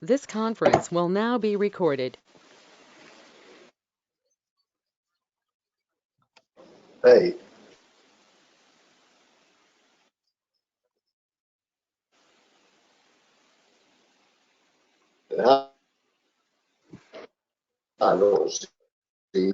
This conference will now be recorded. Hey. I don't see.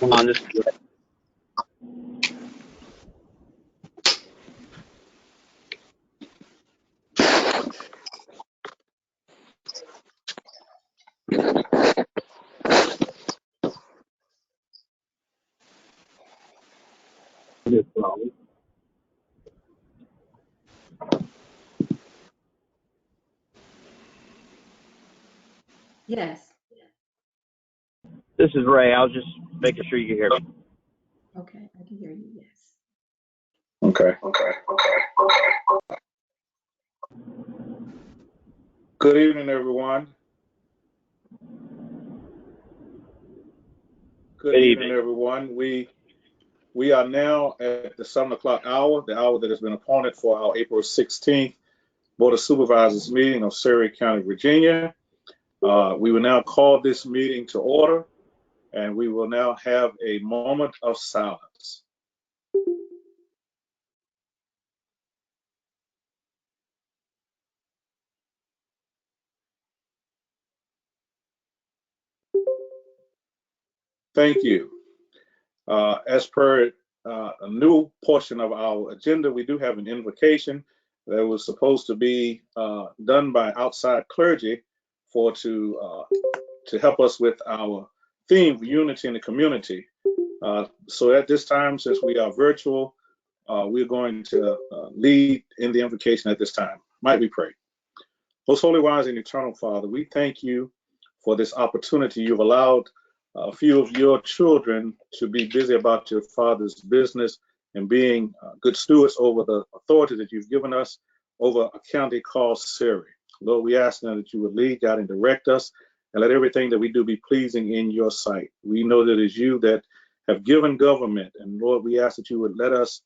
On this. Yes. This is Ray. I was just making sure you can hear me. Okay, I can hear you. Yes. Okay. Good evening, everyone. Good evening, everyone. We are now at the 7 o'clock hour, the hour that has been appointed for our April 16th Board of Supervisors meeting of Surrey County, Virginia. We will now call this meeting to order, and we will now have a moment of silence. Thank you. As per a new portion of our agenda, we do have an invocation that was supposed to be done by outside clergy to help us with our theme, unity in the community. So at this time, since we are virtual, we're going to lead in the invocation at this time. Might we pray? Most holy, wise, and eternal Father, we thank you for this opportunity you've allowed a few of your children to be busy about your Father's business and being good stewards over the authority that you've given us over a county called Surrey. Lord, we ask now that you would lead, guide, and direct us, and let everything that we do be pleasing in your sight. We know that it is you that have given government, and Lord, we ask that you would let us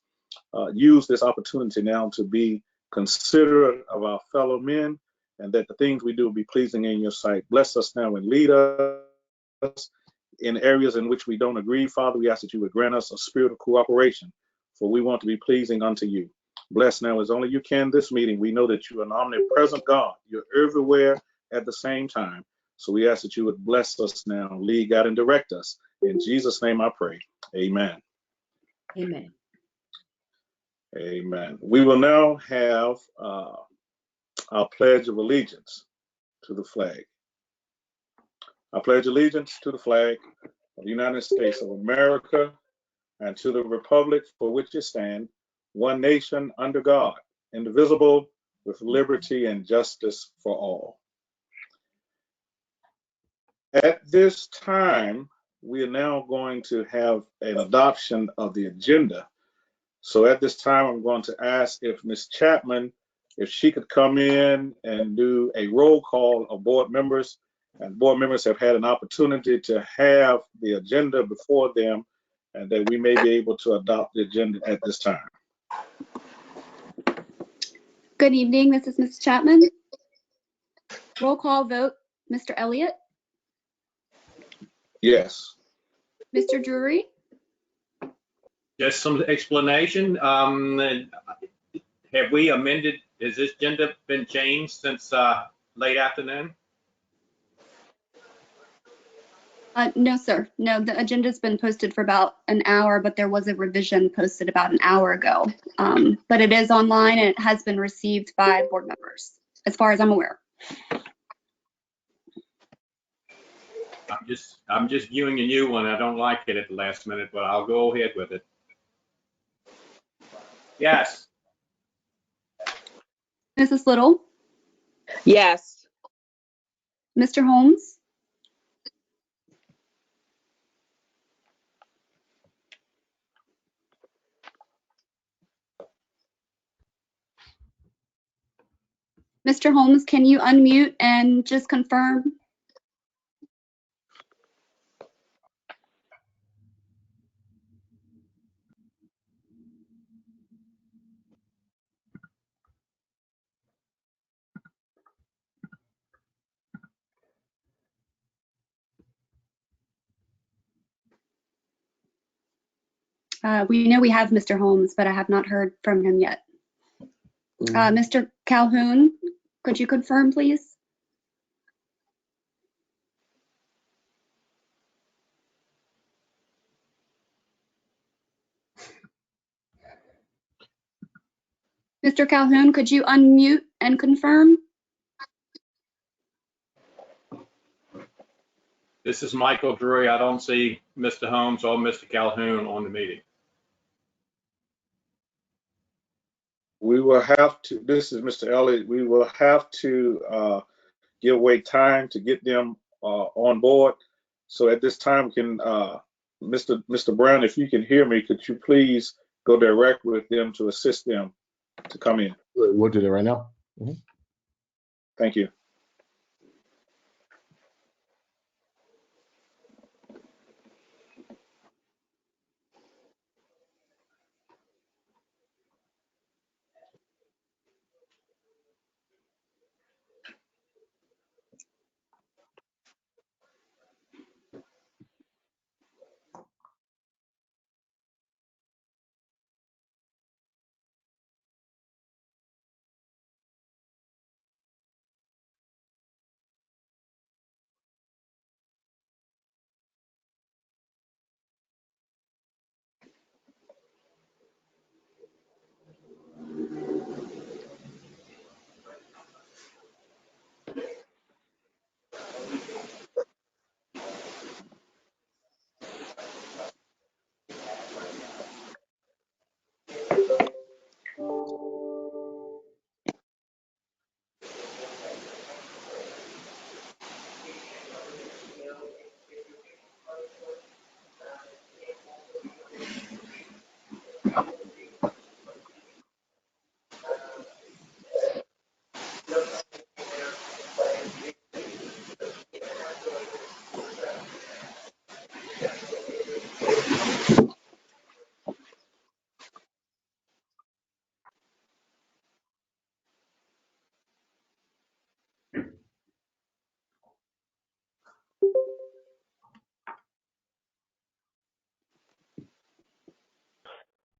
use this opportunity now to be considerate of our fellow men, and that the things we do will be pleasing in your sight. Bless us now and lead us in areas in which we don't agree. Father, we ask that you would grant us a spirit of cooperation, for we want to be pleasing unto you. Bless now as only you can this meeting. We know that you are an omnipresent God. You're everywhere at the same time. So we ask that you would bless us now, lead, guide, and direct us. In Jesus' name I pray. Amen. Amen. Amen. We will now have our Pledge of Allegiance to the flag. I pledge allegiance to the flag of the United States of America and to the republic for which it stands, one nation under God, indivisible, with liberty and justice for all. At this time, we are now going to have an adoption of the agenda. So at this time, I'm going to ask if Ms. Chapman, if she could come in and do a roll call of board members, and board members have had an opportunity to have the agenda before them, and that we may be able to adopt the agenda at this time. Good evening, this is Ms. Chapman. Roll call vote, Mr. Elliott, Yes. Mr. Drury, Just some explanation. Have we amended, has this agenda been changed since late afternoon? no, sir. No, the agenda's been posted for about an hour, but there was a revision posted about an hour ago. But it is online and it has been received by board members, as far as I'm aware. I'm just viewing a new one. I don't like it at the last minute, but I'll go ahead with it. Yes. Mrs. Little, Yes. Mr. Holmes, Mr. Holmes, can you unmute and just confirm? We know we have Mr. Holmes, but I have not heard from him yet. Mr. Calhoun, could you confirm, please? Mr. Calhoun, could you unmute and confirm? This is Michael Drury. I don't see Mr. Holmes or Mr. Calhoun on the meeting. We will have to, this is Mr. Elliott, we will have to give away time to get them on board. So at this time, can Mr. Brown, if you can hear me, could you please go direct with them to assist them to come in? We'll do that right now. Thank you.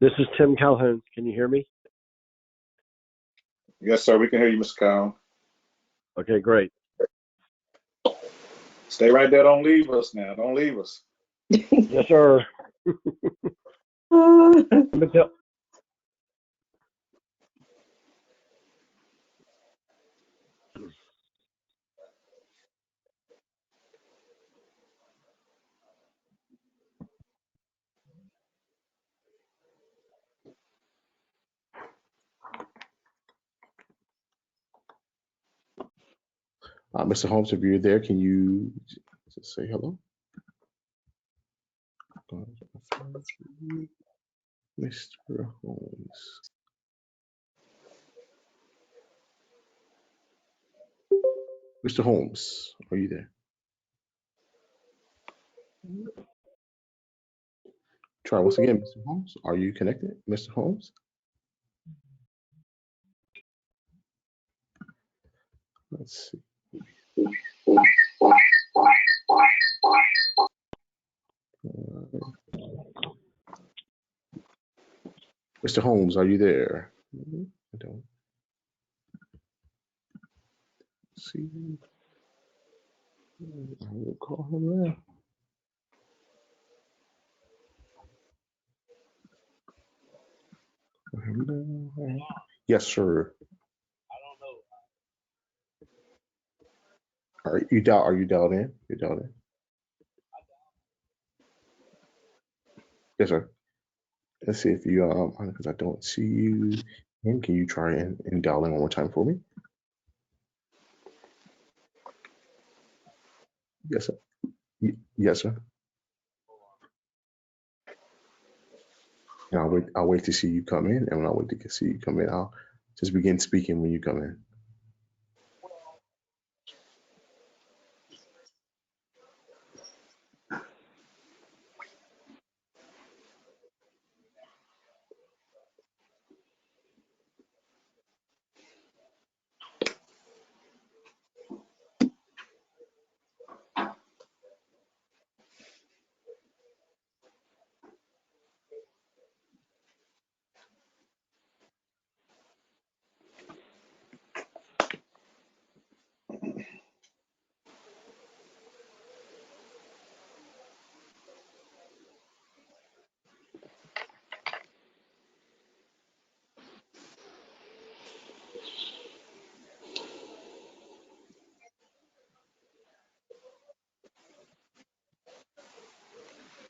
This is Tim Calhoun. Can you hear me? Yes, sir, we can hear you, Mr. Collins. Okay, great. Stay right there. Don't leave us now. Don't leave us. Yes, sir. Let me tell- Mr. Holmes, if you're there, can you just say hello? Mr. Holmes. Mr. Holmes, are you there? Try once again, Mr. Holmes. Are you connected, Mr. Holmes? Let's see. Mr. Holmes, are you there? I don't see. I will call him now. Yes, sir. Are you dialed in? You're dialed in. Yes, sir. Let's see if you because I don't see you. And can you try and dial in one more time for me? Yes, sir. Yes, sir. And I'll wait to see you come in, and when I wait to see you come in, I'll just begin speaking when you come in.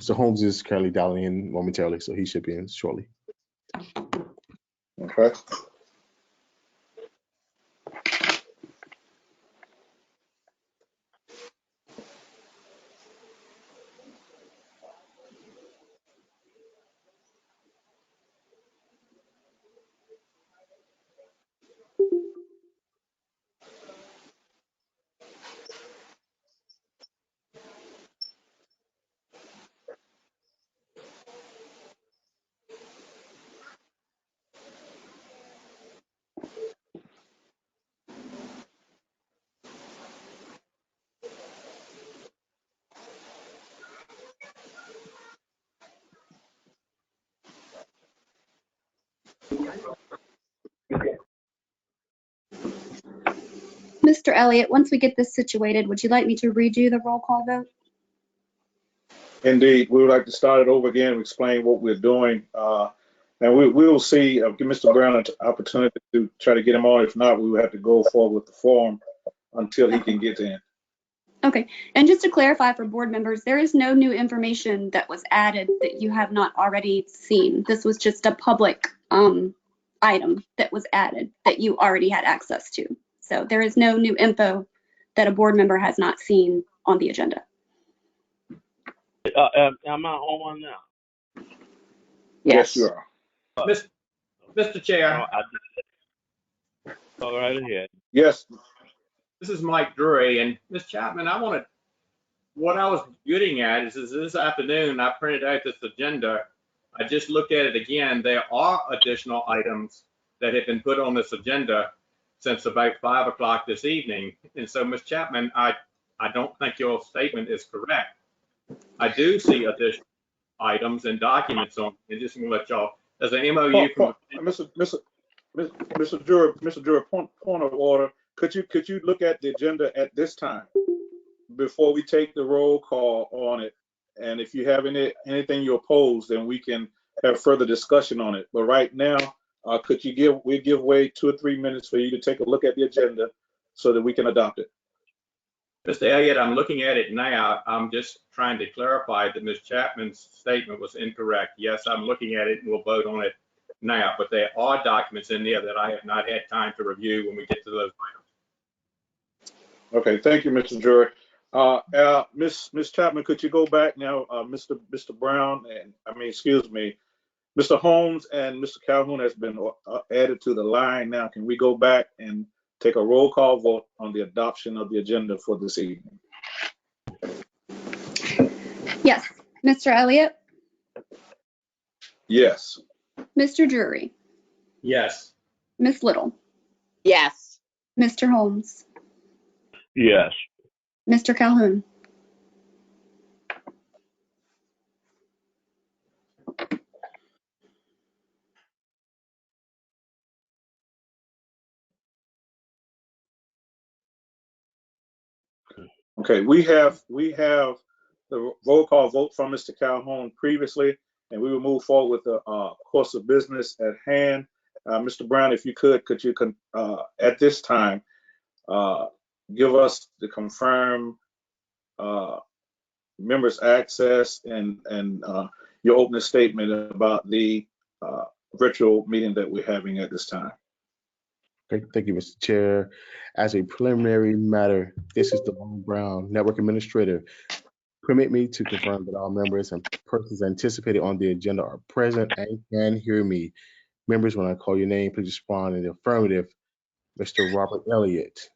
Mr. Holmes is currently dialing in momentarily, so he should be in shortly. Okay. Mr. Elliott, once we get this situated, would you like me to redo the roll call vote? Indeed, we would like to start it over again, explain what we're doing. And we will see, give Mr. Brown an opportunity to try to get him on. If not, we will have to go forward with the form until he can get in. Okay, and just to clarify for board members, there is no new information that was added that you have not already seen. This was just a public item that was added that you already had access to. So there is no new info that a board member has not seen on the agenda. Am I on now? Yes, you are. Mr. Chair, Go right ahead. Yes. this is Mike Drury, and Ms. Chapman, what I was getting at is this afternoon, I printed out this agenda. I just looked at it again. There are additional items that have been put on this agenda since about 5 o'clock this evening. And so, Ms. Chapman, I don't think your statement is correct. I do see additional items and documents on, and just going to let y'all, there's an MOU from. Mr. Drury, point of order. Could you look at the agenda at this time before we take the roll call on it? And if you have anything you oppose, then we can have further discussion on it. But right now, could you give way 2 or 3 minutes for you to take a look at the agenda so that we can adopt it? Mr. Elliott, I'm looking at it now. I'm just trying to clarify that Ms. Chapman's statement was incorrect. Yes, I'm looking at it and we'll vote on it now, but there are documents in there that I have not had time to review when we get to those items. Okay, thank you, Mr. Drury. Ms. Chapman, could you go back now, Mr. Brown, Mr. Holmes and Mr. Calhoun has been added to the line now. Can we go back and take a roll call vote on the adoption of the agenda for this evening? Yes, Mr. Elliott, Yes. Mr. Drury, Yes. Ms. Little, Yes. Mr. Holmes, Yes. Mr. Calhoun. Okay, we have the roll call vote from Mr. Calhoun previously, and we will move forward with the course of business at hand. Mr. Brown, if you could you at this time give us the confirm members access and your opening statement about the virtual meeting that we're having at this time. Okay, thank you, Mr. Chair. As a preliminary matter, this is the Brown Network Administrator. Permit me to confirm that all members and persons anticipated on the agenda are present and can hear me. Members, when I call your name, please respond in the affirmative. Mr. Robert Elliott.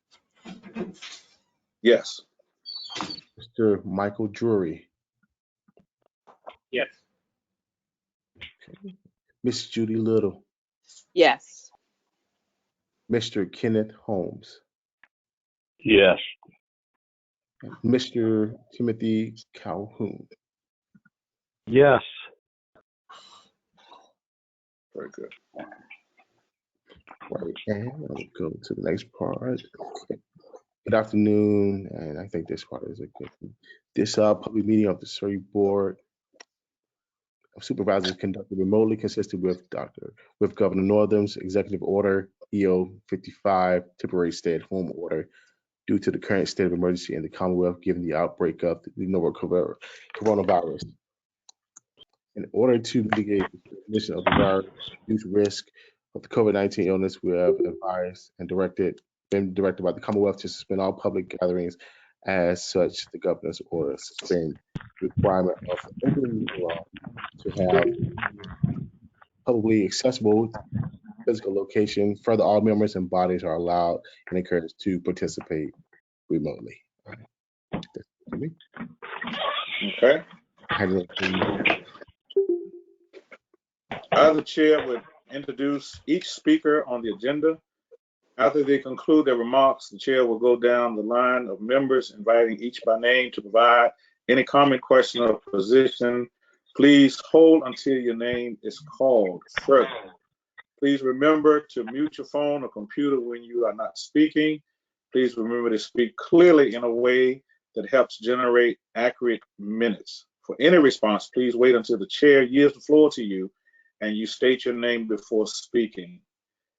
Yes. Mr. Michael Drury. Yes. Okay. Miss Judy Little. Yes. Mr. Kenneth Holmes. Yes. And Mr. Timothy Calhoun. Yes. Very good. Right, and I'll go to the next part. Okay. Good afternoon, and I think this part is a good one. This public meeting of the Surrey Board of Supervisors conducted remotely consistent with Governor Northam's Executive Order EO 55 temporary stay-at-home order due to the current state of emergency in the Commonwealth given the outbreak of the novel coronavirus. In order to mitigate the transmission of the virus, reduce risk of the COVID-19 illness, we have advised and been directed by the Commonwealth to suspend all public gatherings. As such, the governor's order suspend the requirement of opening meeting law to have publicly accessible physical location. Further, all members and bodies are allowed and encouraged to participate remotely. That's it for me. Okay. Hand it over to you. I, the chair, would introduce each speaker on the agenda. After they conclude their remarks, the chair will go down the line of members, inviting each by name to provide any comment, question, or position. Please hold until your name is called. Further, please remember to mute your phone or computer when you are not speaking. Please remember to speak clearly in a way that helps generate accurate minutes. For any response, please wait until the chair yields the floor to you and you state your name before speaking.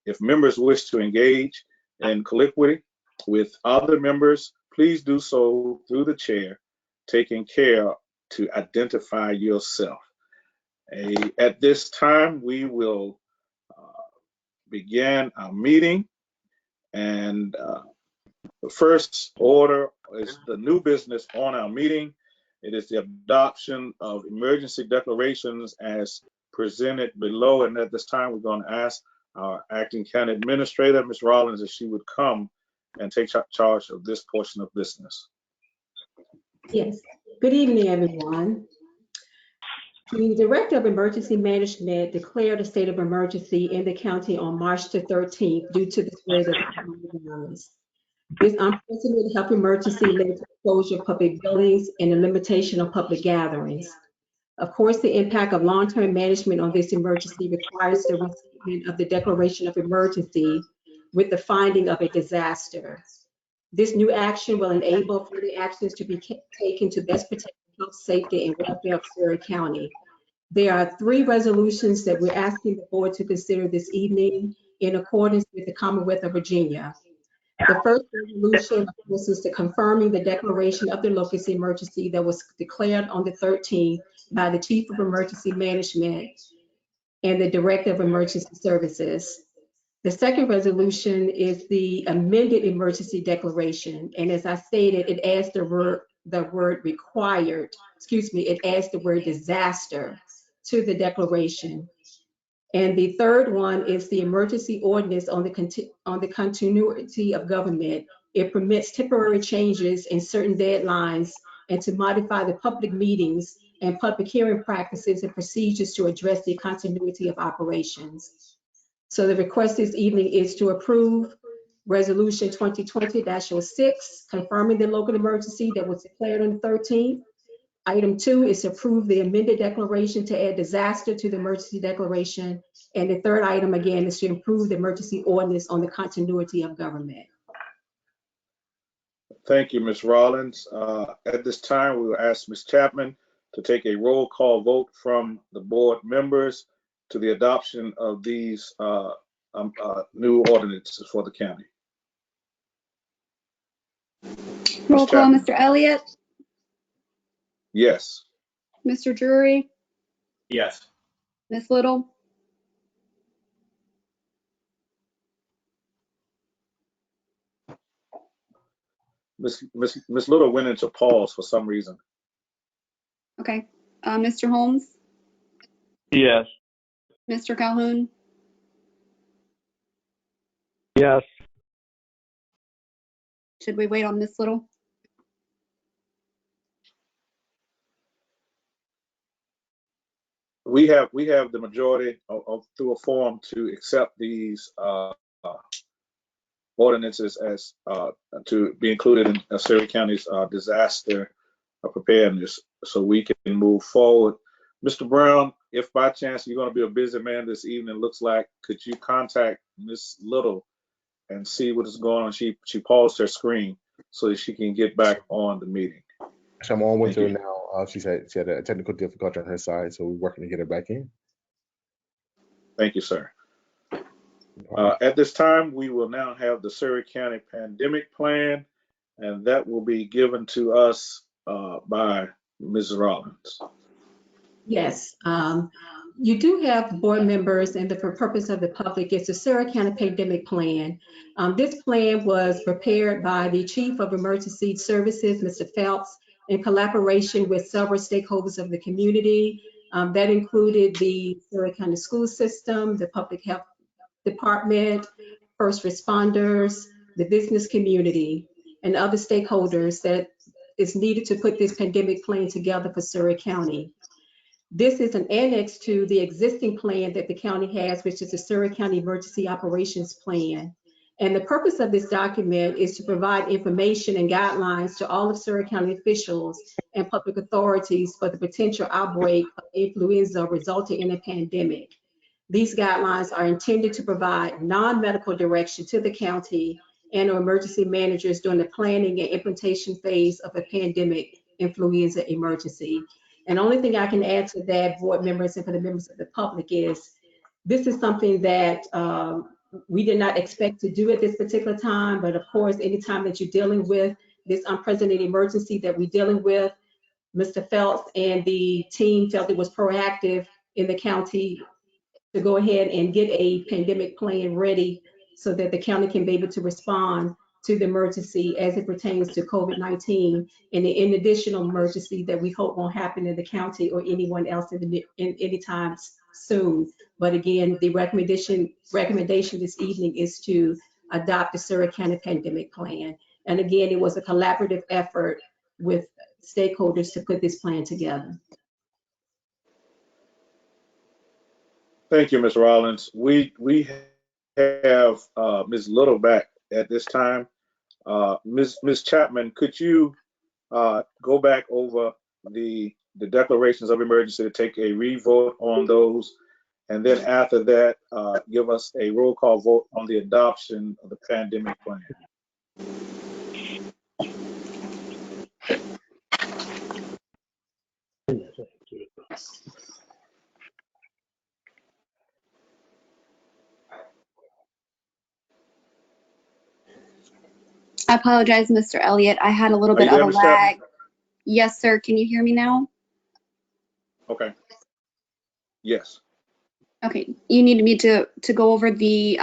If members wish to engage in colloquy with other members, please do so through the chair, taking care to identify yourself. At this time, we will begin our meeting, and the first order is the new business on our meeting. It is the adoption of emergency declarations as presented below, and at this time, we're going to ask our acting county administrator, Ms. Rollins, if she would come and take charge of this portion of business. Yes. Good evening, everyone. The Director of Emergency Management declared a state of emergency in the county on March the 13th due to the spread of the coronavirus. This unprecedented health emergency led to the closure of public buildings and the limitation of public gatherings. Of course, the impact of long-term management on this emergency requires the restatement of the declaration of emergency with the finding of a disaster. This new action will enable further actions to be taken to best protect the health, safety, and welfare of Surrey County. There are 3 resolutions that we're asking the board to consider this evening in accordance with the Commonwealth of Virginia. The first resolution, of course, is confirming the declaration of the locust emergency that was declared on the 13th by the Chief of Emergency Management and the Director of Emergency Services. The second resolution is the amended emergency declaration, and as I stated, it adds the word required, it adds the word disaster to the declaration. And the third one is the emergency ordinance on the continuity of government. It permits temporary changes in certain deadlines and to modify the public meetings and public hearing practices and procedures to address the continuity of operations. So the request this evening is to approve Resolution 2020-06, confirming the local emergency that was declared on the 13th. Item 2 is to approve the amended declaration to add disaster to the emergency declaration. And the third item, again, is to improve the emergency ordinance on the continuity of government. Thank you, Ms. Rollins. At this time, we will ask Ms. Chapman to take a roll call vote from the board members to the adoption of these new ordinances for the county. Roll call, Mr. Elliott, Yes. Mr. Drury, Yes. Ms. Little, Ms. Little went into pause for some reason. okay. Mr. Holmes, Yes. Mr. Calhoun, Yes. should we wait on Ms. Little? We have the majority through a form to accept these ordinances as to be included in Surrey County's disaster preparedness, so we can move forward. Mr. Brown, if by chance you're going to be a busy man this evening, looks like, could you contact Ms. Little and see what is going on? She paused her screen so that she can get back on the meeting. So I'm on with Thank her you. now. She said she had a technical difficulty on her side, so we're working to get her back in. Thank you, sir. At this time, we will now have the Surrey County Pandemic Plan, and that will be given to us by Ms. Rollins. Yes, you do have board members, and for purpose of the public, it's the Surrey County Pandemic Plan. This plan was prepared by the Chief of Emergency Services, Mr. Phelps, in collaboration with several stakeholders of the community. That included the Surrey County School System, the Public Health Department, first responders, the business community, and other stakeholders that is needed to put this pandemic plan together for Surrey County. This is an annex to the existing plan that the county has, which is the Surrey County Emergency Operations Plan. And the purpose of this document is to provide information and guidelines to all of Surrey County officials and public authorities for the potential outbreak of influenza resulting in a pandemic. These guidelines are intended to provide non-medical direction to the county and or emergency managers during the planning and implementation phase of a pandemic influenza emergency. And the only thing I can add to that, board members and for the members of the public, is this is something that we did not expect to do at this particular time. But of course, anytime that you're dealing with this unprecedented emergency that we're dealing with, Mr. Phelps and the team felt it was proactive in the county to go ahead and get a pandemic plan ready so that the county can be able to respond to the emergency as it pertains to COVID-19 and in additional emergency that we hope won't happen in the county or anyone else in any time soon. But again, the recommendation this evening is to adopt the Surrey County Pandemic Plan. And again, it was a collaborative effort with stakeholders to put this plan together. Thank you, Ms. Rollins. We have Ms. Little back at this time. Ms. Chapman, could you go back over the declarations of emergency to take a re-vote on those, and then after that, give us a roll call vote on the adoption of the pandemic plan? I apologize, Mr. Elliott. I had a little Are you bit of there, a Ms. Chapman? lag. Yes, sir. Can you hear me now? Okay. Yes. Okay. You needed me to go over the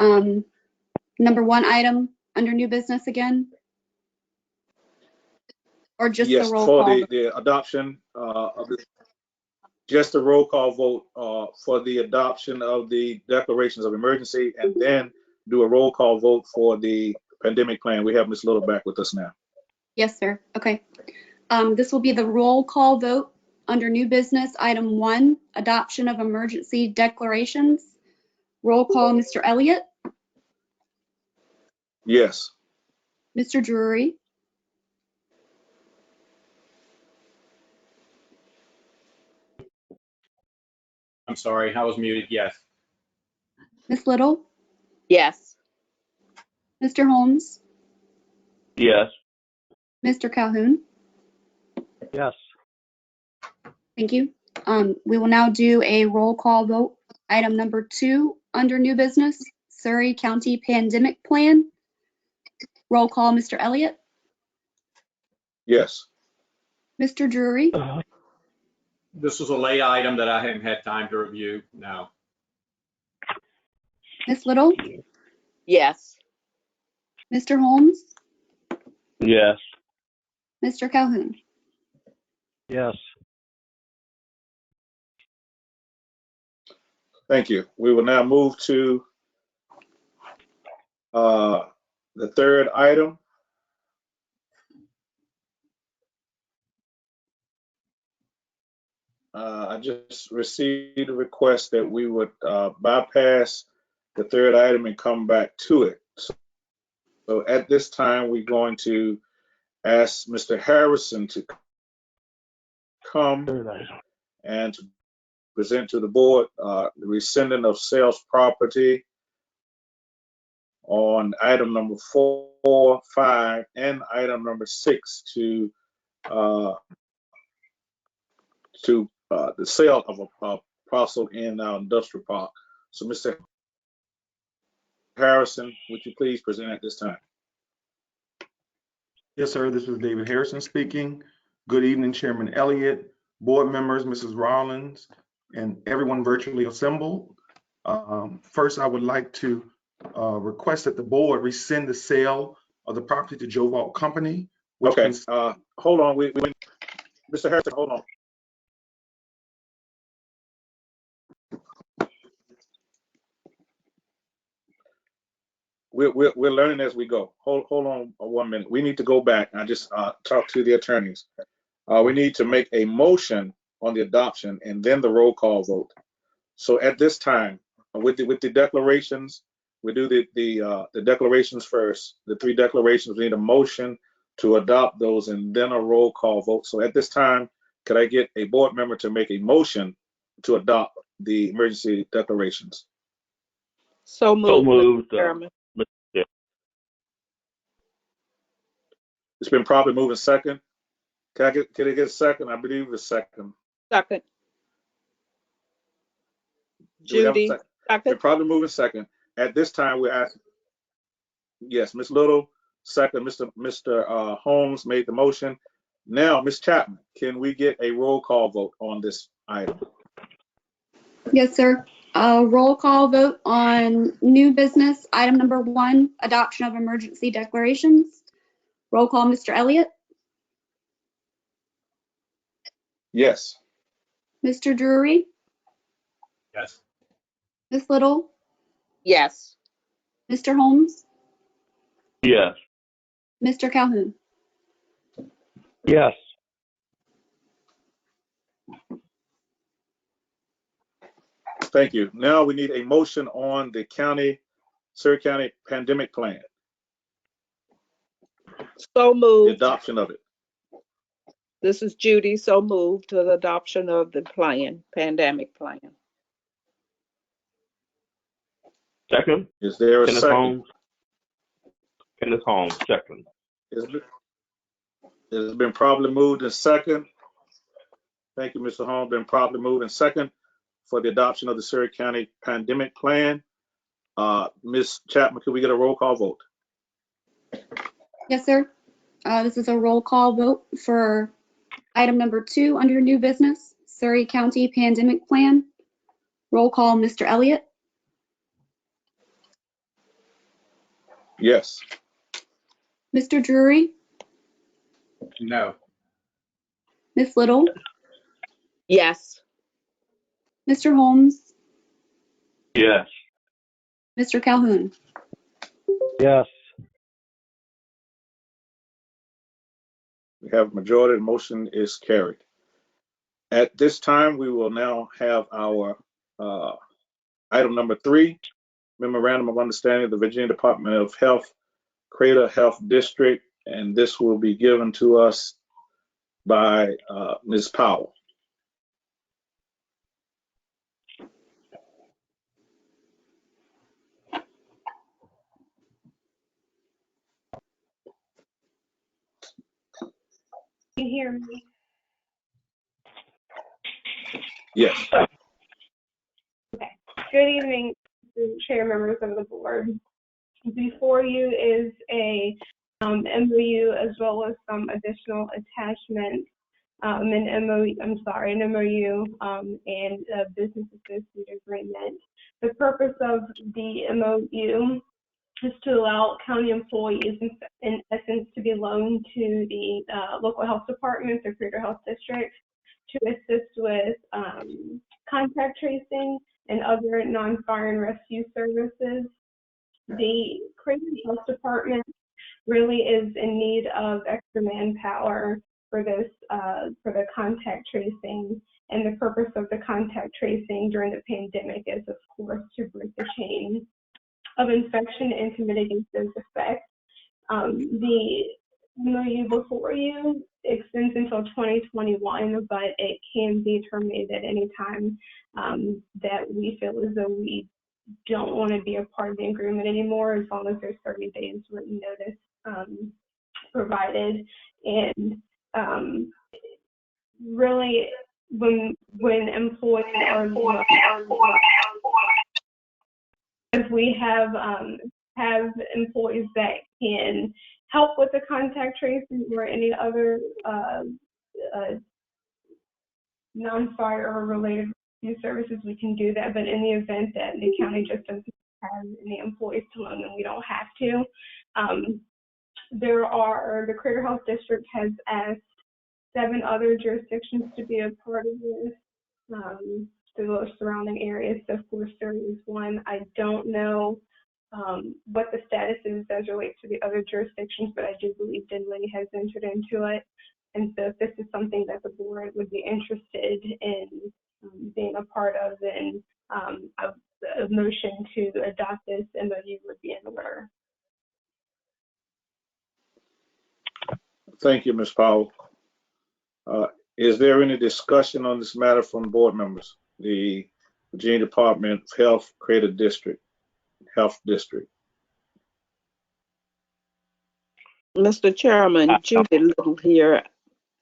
number one item under new business again? Or just the Yes, roll for call? the adoption of the, just a roll call vote for the adoption of the declarations of emergency, and then do a roll call vote for the pandemic plan. We have Ms. Little back with us now. Yes, sir. Okay. This will be the roll call vote under new business. Item 1, adoption of emergency declarations. Roll call, Mr. Elliott, Yes. Mr. Drury, I'm sorry, I was muted. Yes. Ms. Little, Yes. Mr. Holmes, Yes. Mr. Calhoun. Yes. Thank you. We will now do a roll call vote. Item number 2 under new business, Surrey County Pandemic Plan. Roll call, Mr. Elliott, Yes. Mr. Drury, This was a late item that I hadn't had time to review. No. Ms. Little, Yes. Mr. Holmes, Yes. Mr. Calhoun. Yes. Thank you. We will now move to the third item. I just received a request that we would bypass the third item and come back to it. So at this time, we're going to ask Mr. Harrison to come and to present to the board the rescinding of sales property on item number 4, 5, and item number 6 to the sale of a parcel in our industrial park. So, Mr. Harrison, would you please present at this time? Yes, sir. This is David Harrison speaking. Good evening, Chairman Elliott, board members, Mrs. Rollins, and everyone virtually assembled. First, I would like to request that the board rescind the sale of the property to Joe Vault Company. Okay, hold on, Mr. Harrison, hold on. We're learning as we go. Hold on 1 minute. We need to go back. I just talked to the attorneys. We need to make a motion on the adoption and then the roll call vote. So at this time, with the declarations, we do the declarations first. The 3 declarations, we need a motion to adopt those and then a roll call vote. So at this time, could I get a board member to make a motion to adopt the emergency declarations? So moved, moved. Mr. Chairman. It's been properly moved in second. Can I get a second? I believe it's second. Second. Do we have a Judy, second? Been second. properly moved in second. At this time, we're asking. Yes, Ms. Little, second. Mr. Holmes made the motion. Now, Ms. Chapman, can we get a roll call vote on this item? Yes, sir. Roll call vote on new business, item number 1, adoption of emergency declarations. Roll call, Mr. Elliott, Yes. Mr. Drury, Yes. Ms. Little, Yes. Mr. Holmes, Yes. Mr. Calhoun. Yes. Thank you. Now we need a motion on the Surrey County pandemic plan, So the moved. adoption of it. This is Judy. So moved to the adoption of the plan, pandemic plan. Second. Is there a Kenneth second? Holmes. Kenneth Holmes, second. It's been properly moved in second. Thank you, Mr. Holmes. Been properly moved in second for the adoption of the Surrey County pandemic plan. Ms. Chapman, could we get a roll call vote? Yes, sir. This is a roll call vote for item number 2 under new business, Surrey County pandemic plan. Roll call, Mr. Elliott, Yes. Mr. Drury, No. Ms. Little, Yes. Mr. Holmes, Yes. Mr. Calhoun. Yes. We have majority. The motion is carried. At this time, we will now have our item number 3, Memorandum of Understanding of the Virginia Department of Health, Crater Health District, and this will be given to us by Ms. Powell. Can you hear me? Yes. Okay. Good evening, chair members of the board. Before you is a MOU as well as some additional attachments, an MOU and a business associate agreement. The purpose of the MOU is to allow county employees, in essence, to be loaned to the local health departments or Crater Health Districts to assist with contact tracing and other non-fire and rescue services. The Crater Health Department really is in need of extra manpower for this, for the contact tracing. And the purpose of the contact tracing during the pandemic is, of course, to break the chain of infection and to mitigate those effects. The MOU before you extends until 2021, but it can be terminated at any time that we feel as though we don't want to be a part of the agreement anymore, as long as there's 30 days written notice provided. And really, when employees are if we have employees that can help with the contact tracing or any other non-fire or related services, we can do that. But in the event that the county just doesn't have any employees to loan, then we don't have to. The Creator Health District has asked 7 other jurisdictions to be a part of this, the surrounding areas. So Forster is one. I don't know what the status is as relates to the other jurisdictions, but I do believe Dinwiddie has entered into it. And so if this is something that the board would be interested in being a part of, then a motion to adopt this MOU would be in order. Thank you, Ms. Powell. Is there any discussion on this matter from board members? The Virginia Department of Health Creator Health District. Mr. Chairman, Judy Little here.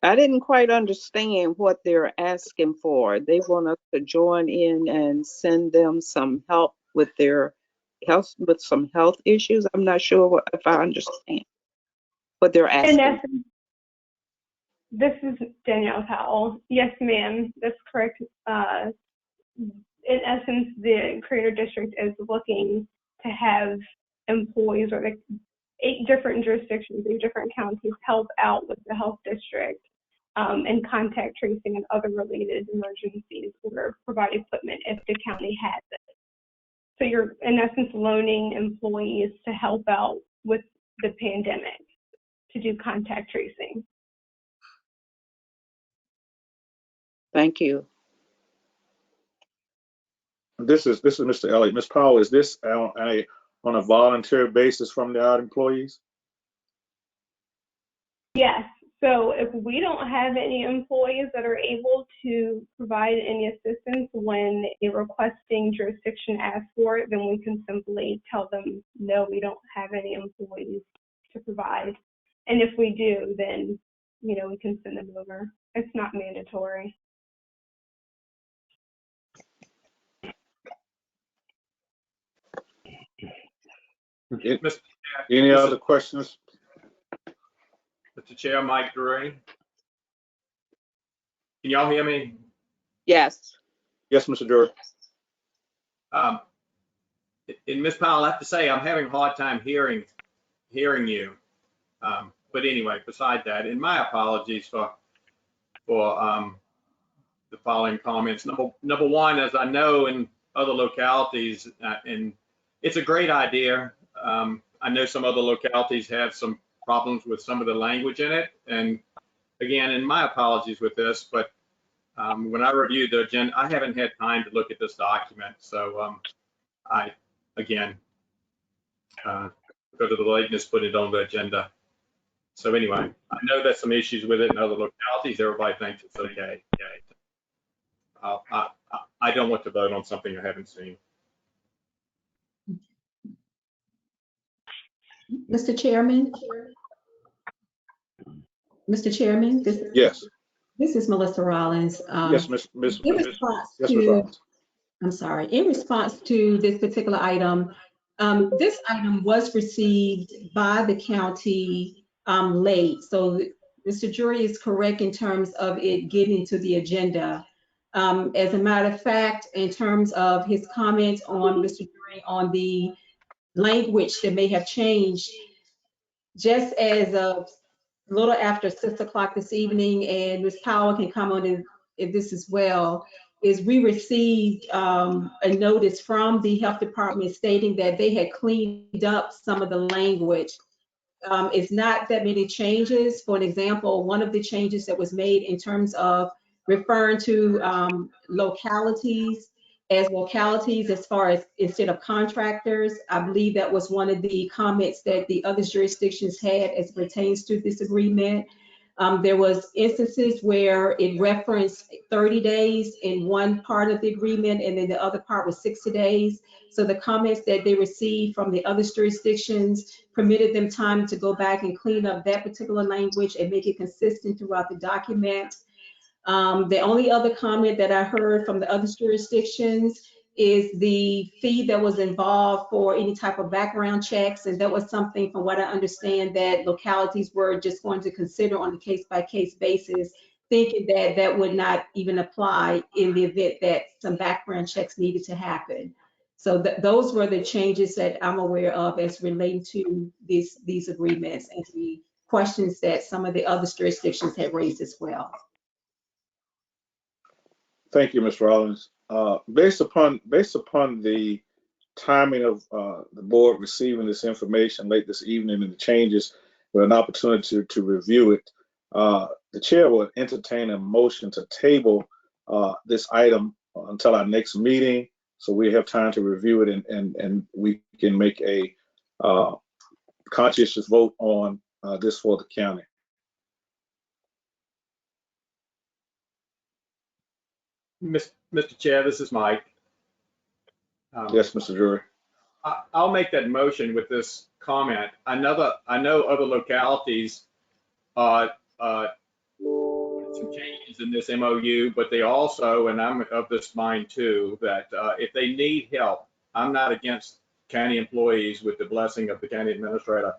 I didn't quite understand what they're asking for. They want us to join in and send them some help with their health, with some health issues. I'm not sure if I understand what they're asking. In essence, this is Danielle Powell. Yes, ma'am, that's correct. In essence, the Creator District is looking to have employees or 8 different jurisdictions, 8 different counties help out with the health district and contact tracing and other related emergencies, or provide equipment if the county has it. So you're in essence loaning employees to help out with the pandemic, to do contact tracing. Thank you. This is Mr. Elliott. Ms. Powell, is this on a volunteer basis from the out employees? Yes. So if we don't have any employees that are able to provide any assistance when a requesting jurisdiction asks for it, then we can simply tell them, no, we don't have any employees to provide. And if we do, then, we can send them over. It's not mandatory. Any other questions? Mr. Chair, Mike Drury. Can y'all hear me? Yes. Yes, Mr. Drury. And Ms. Powell, I have to say, I'm having a hard time hearing you. But anyway, beside that, and my apologies for the following comments. Number one, as I know in other localities, and it's a great idea. I know some other localities have some problems with some of the language in it. And again, and my apologies with this, but when I reviewed the agenda, I haven't had time to look at this document. So I, again, because of the lateness, put it on the agenda. So anyway, I know there's some issues with it in other localities. Everybody thinks it's okay. I don't want to vote on something I haven't seen. Mr. Chairman? Mr. Chairman, Yes. This is Melissa Rollins. Yes, Ms. Rollins. I'm sorry. In response to this particular item, this item was received by the county late. So Mr. Drury is correct in terms of it getting to the agenda. As a matter of fact, in terms of his comments on Mr. Drury on the language that may have changed, just as a little after 6 o'clock this evening, and Ms. Powell can comment if this as well, is we received a notice from the health department stating that they had cleaned up some of the language. It's not that many changes. For an example, one of the changes that was made in terms of referring to localities as far as instead of contractors, I believe that was one of the comments that the other jurisdictions had as pertains to this agreement. There was instances where it referenced 30 days in one part of the agreement, and then the other part was 60 days. So the comments that they received from the other jurisdictions permitted them time to go back and clean up that particular language and make it consistent throughout the document. The only other comment that I heard from the other jurisdictions is the fee that was involved for any type of background checks. And that was something, from what I understand, that localities were just going to consider on a case-by-case basis thinking that that would not even apply in the event that some background checks needed to happen. So those were the changes that I'm aware of as relating to these agreements and the questions that some of the other jurisdictions had raised as well. Thank you, Ms. Rollins. Based upon the timing of the board receiving this information late this evening and the changes with an opportunity to review it, the chair will entertain a motion to table this item until our next meeting, so we have time to review it and we can make a conscientious vote on this for the county. Mr. Chair, this is Mike. Yes, Mr. Drury. I'll make that motion with this comment. I know other localities some changes in this MOU, but they also, and I'm of this mind too, that if they need help, I'm not against county employees with the blessing of the county administrator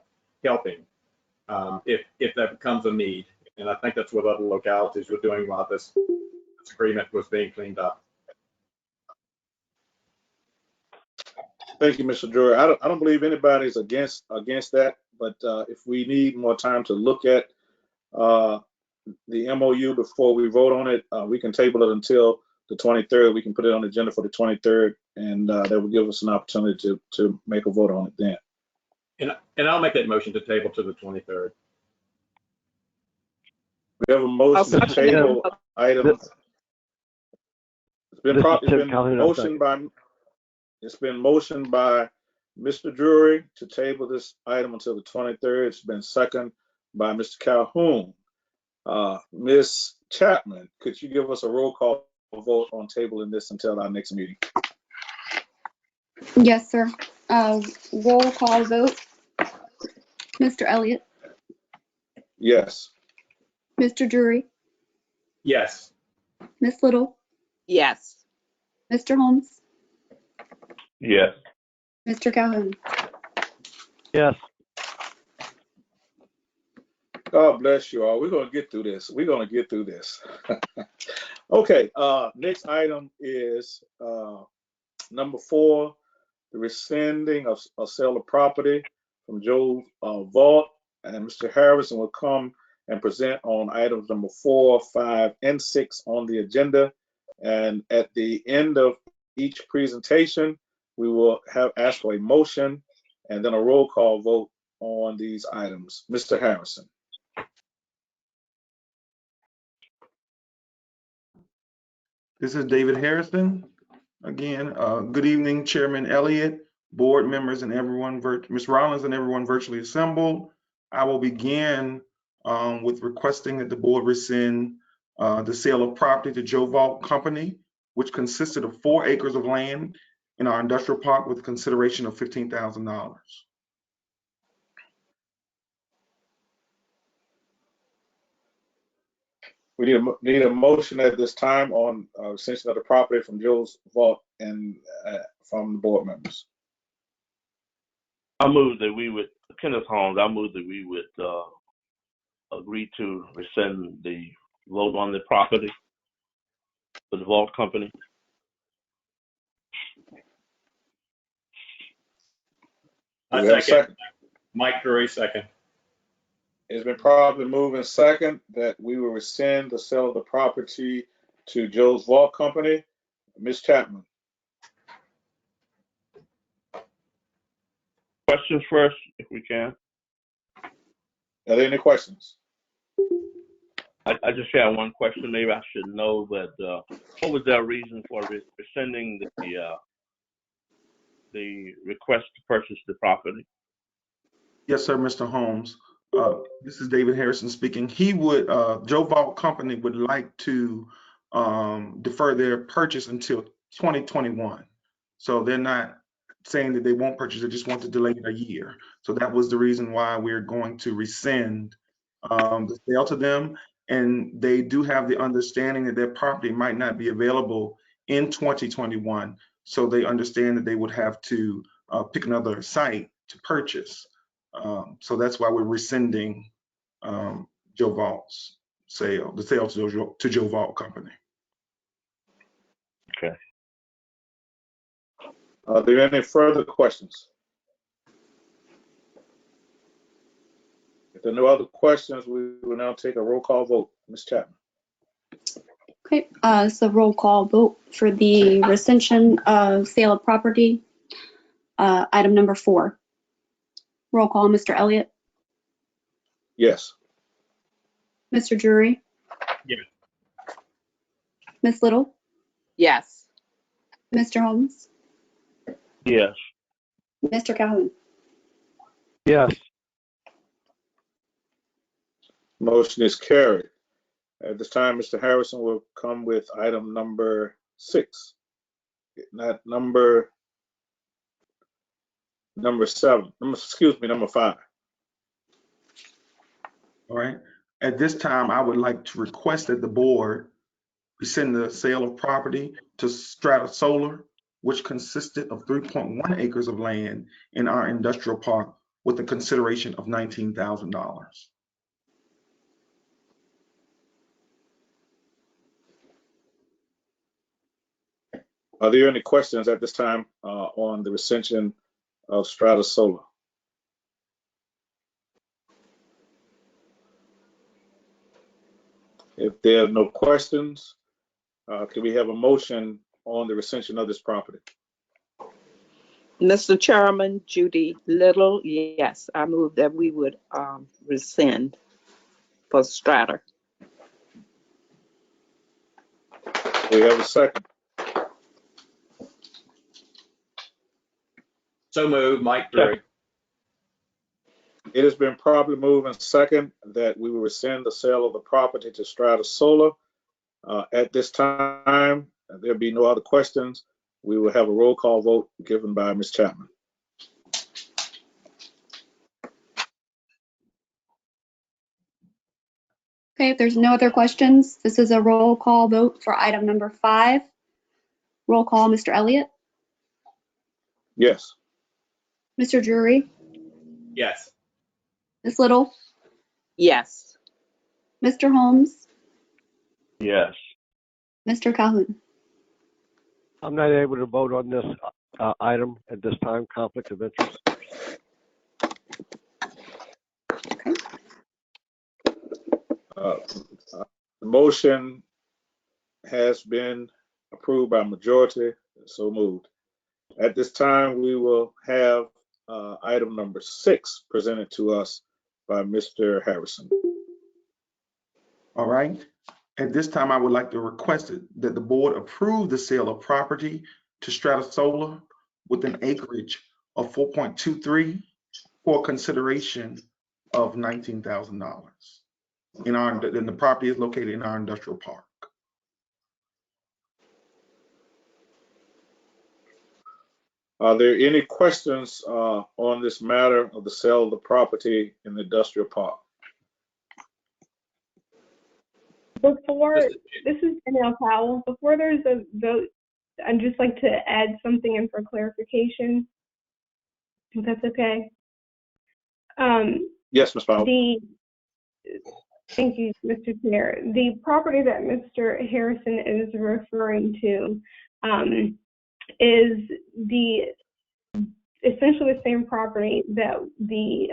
helping if that becomes a need. And I think that's what other localities were doing while this agreement was being cleaned up. Thank you, Mr. Drury. I don't believe anybody's against that, but if we need more time to look at the MOU before we vote on it, we can table it until the 23rd. We can put it on the agenda for the 23rd, and that will give us an opportunity to make a vote on it then. And I'll make that motion to table to the 23rd. We have a motion to table item. It's been motioned by Mr. Drury to table this item until the 23rd. It's been seconded by Mr. Calhoun. Ms. Chapman, could you give us a roll call vote on tabling this until our next meeting? Yes, sir. Roll call vote. Mr. Elliott? Yes. Mr. Drury? Yes. Ms. Little? Yes. Mr. Holmes? Yes. Mr. Calhoun? Yes. God bless you all. We're going to get through this. Okay. Next item is number 4, the rescinding of a sale of property from Joe Vault, and Mr. Harrison will come and present on items number 4, 5, and 6 on the agenda. And at the end of each presentation, we will ask for a motion and then a roll call vote on these items. Mr. Harrison. This is David Harrison. Again, good evening, Chairman Elliott, board members, and everyone, Ms. Rollins and everyone virtually assembled. I will begin with requesting that the board rescind the sale of property to Joe Vault Company, which consisted of 4 acres of land in our industrial park with consideration of $15,000. We need a motion at this time on rescission of the property from Joe's Vault and from the board members. I move that we would, Kenneth Holmes, I move that we would agree to rescind the vote on the property for the Vault Company. I second. Mike Drury, second. It's been probably moved and second that we will rescind the sale of the property to Joe's Vault Company. Ms. Chapman. Questions first, if we can. Are there any questions? I just have one question. Maybe I should know, but what was their reason for rescinding the request to purchase the property? Yes, sir, Mr. Holmes. This is David Harrison speaking. He would, Joe Vault Company would like to defer their purchase until 2021. So they're not saying that they won't purchase, they just want to delay it a year. So that was the reason why we're going to rescind the sale to them. And they do have the understanding that their property might not be available in 2021. So they understand that they would have to pick another site to purchase. So that's why we're rescinding Joe Vault's sale, the sale to Joe Vault Company. Okay. Are there any further questions? If there are no other questions, we will now take a roll call vote. Ms. Chapman? Okay, so roll call vote for the recension of sale of property, item number 4. Roll call, Mr. Elliott, Yes. Mr. Drury, Yes. Ms. Little, Yes. Mr. Holmes, Yes. Mr. Calhoun. Yes. Motion is carried. At this time, Mr. Harrison will come with item number 6, not number 7. Number 5. All right. At this time, I would like to request that the board rescind the sale of property to Strata Solar, which consisted of 3.1 acres of land in our industrial park with a consideration of $19,000. Are there any questions at this time on the rescission of Strata Solar? If there are no questions, can we have a motion on the rescission of this property? Mr. Chairman, Judy Little, yes, I move that we would rescind for Strata. We have a second. So moved, Mike Drury. It has been properly moved and second that we will rescind the sale of the property to Strata Solar. At this time, there'll be no other questions. We will have a roll call vote given by Ms. Chapman. Okay, if there's no other questions, this is a roll call vote for item number 5. Roll call, Mr. Elliott, Yes. Mr. Drury, Yes. Ms. Little, Yes. Mr. Holmes, Yes. Mr. Calhoun. I'm not able to vote on this item at this time, conflict of interest. The motion has been approved by majority, so moved. At this time, we will have item number 6 presented to us by Mr. Harrison. All right. At this time, I would like to request that the board approve the sale of property to Strata Solar with an acreage of 4.23 for consideration of $19,000. And the property is located in our industrial park. Are there any questions on this matter of the sale of the property in the industrial park? Before, this is Danielle Powell. Before there's a vote, I'd just like to add something in for clarification, if that's okay. Yes, Ms. Powell. Thank you, Mr. Chair. The property that Mr. Harrison is referring to is essentially the same property that the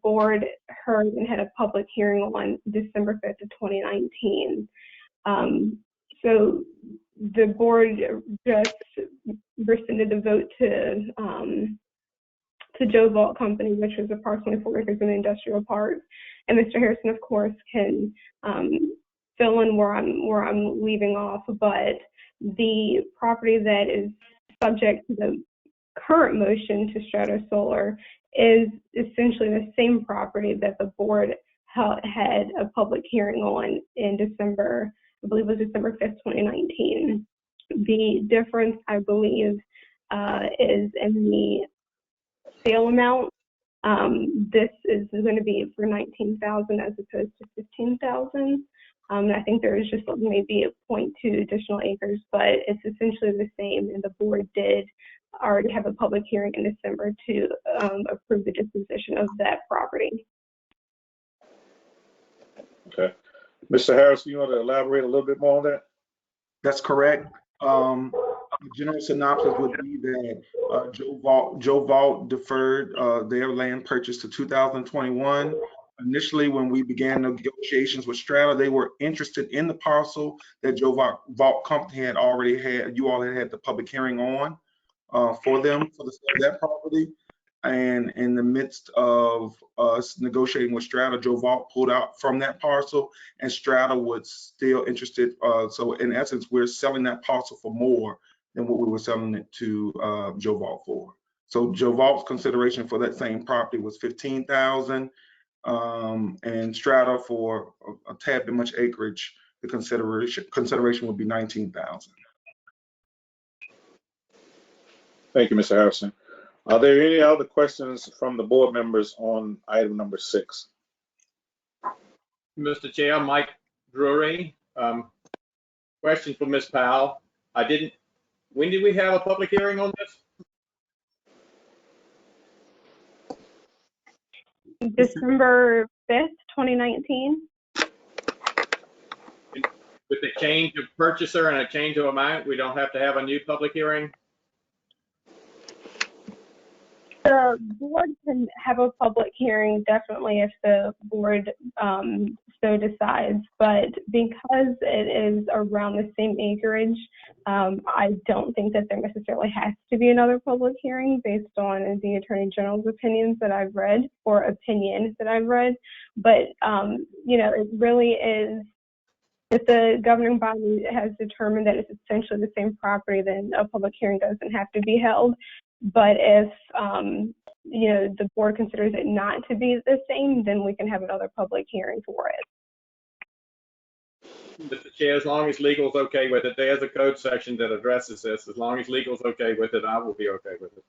board heard and had a public hearing on December 5th of 2019. So the board just rescinded the vote to Joe Vault Company, which was approximately 4 acres in the industrial park. And Mr. Harrison, of course, can fill in where I'm leaving off, but the property that is subject to the current motion to Strata Solar is essentially the same property that the board had a public hearing on in December, I believe it was December 5th, 2019. The difference, I believe, is in the sale amount. This is going to be for $19,000 as opposed to $15,000. I think there is just maybe 0.2 additional acres, but it's essentially the same. And the board did already have a public hearing in December to approve the disposition of that property. Okay. Mr. Harris, you want to elaborate a little bit more on that? That's correct. The general synopsis would be that Joe Vault deferred their land purchase to 2021. Initially, when we began negotiations with Strata, they were interested in the parcel that Joe Vault Company had already had. You all had the public hearing on for them for the sale of that property. And in the midst of us negotiating with Strata, Joe Vault pulled out from that parcel, and Strata was still interested. So in essence, we're selling that parcel for more than what we were selling it to Joe Vault for. So Joe Vault's consideration for that same property was $15,000, and Strata for a tad bit much acreage, the consideration would be $19,000. Thank you, Mr. Harrison. Are there any other questions from the board members on item number 6? Mr. Chair, Mike Drury. Question for Ms. Powell. When did we have a public hearing on this? December 5th, 2019. With the change of purchaser and a change of amount, we don't have to have a new public hearing? The board can have a public hearing, definitely, if the board so decides, but because it is around the same acreage, I don't think that there necessarily has to be another public hearing based on the Attorney General's opinions that I've read, or opinion that I've read. But, you know, it really is, if the governing body has determined that it's essentially the same property, then a public hearing doesn't have to be held. But if, you know, the board considers it not to be the same, then we can have another public hearing for it. Mr. Chair, as long as legal's okay with it, there's a code section that addresses this. As long as legal's okay with it, I will be okay with it.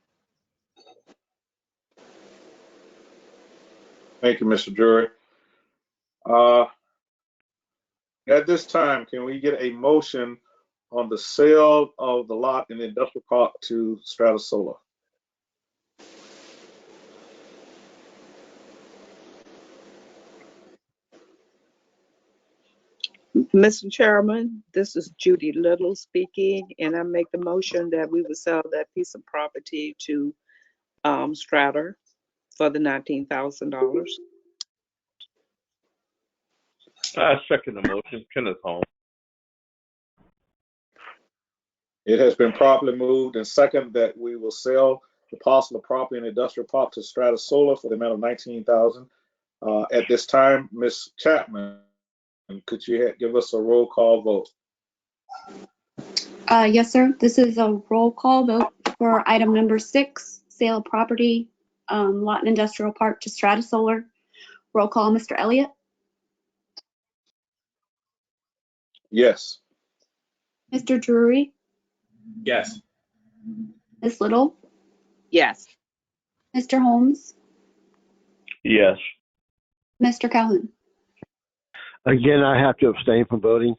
Thank you, Mr. Drury. At this time, can we get a motion on the sale of the lot in the industrial park to Strata Solar? Mr. Chairman, this is Judy Little speaking, and I make the motion that we would sell that piece of property to Strata for the $19,000. I second the motion. Kenneth Holmes. It has been properly moved and second that we will sell the parcel of property in the industrial park to Strata Solar for the amount of $19,000. At this time, Ms. Chapman, could you give us a roll call vote? Yes, sir. This is a roll call vote for item number 6, sale of property, lot and industrial park to Strata Solar. Roll call, Mr. Elliott. Yes. Mr. Drury. Yes. Ms. Little. Yes. Mr. Holmes. Yes. Mr. Calhoun. Again, I have to abstain from voting.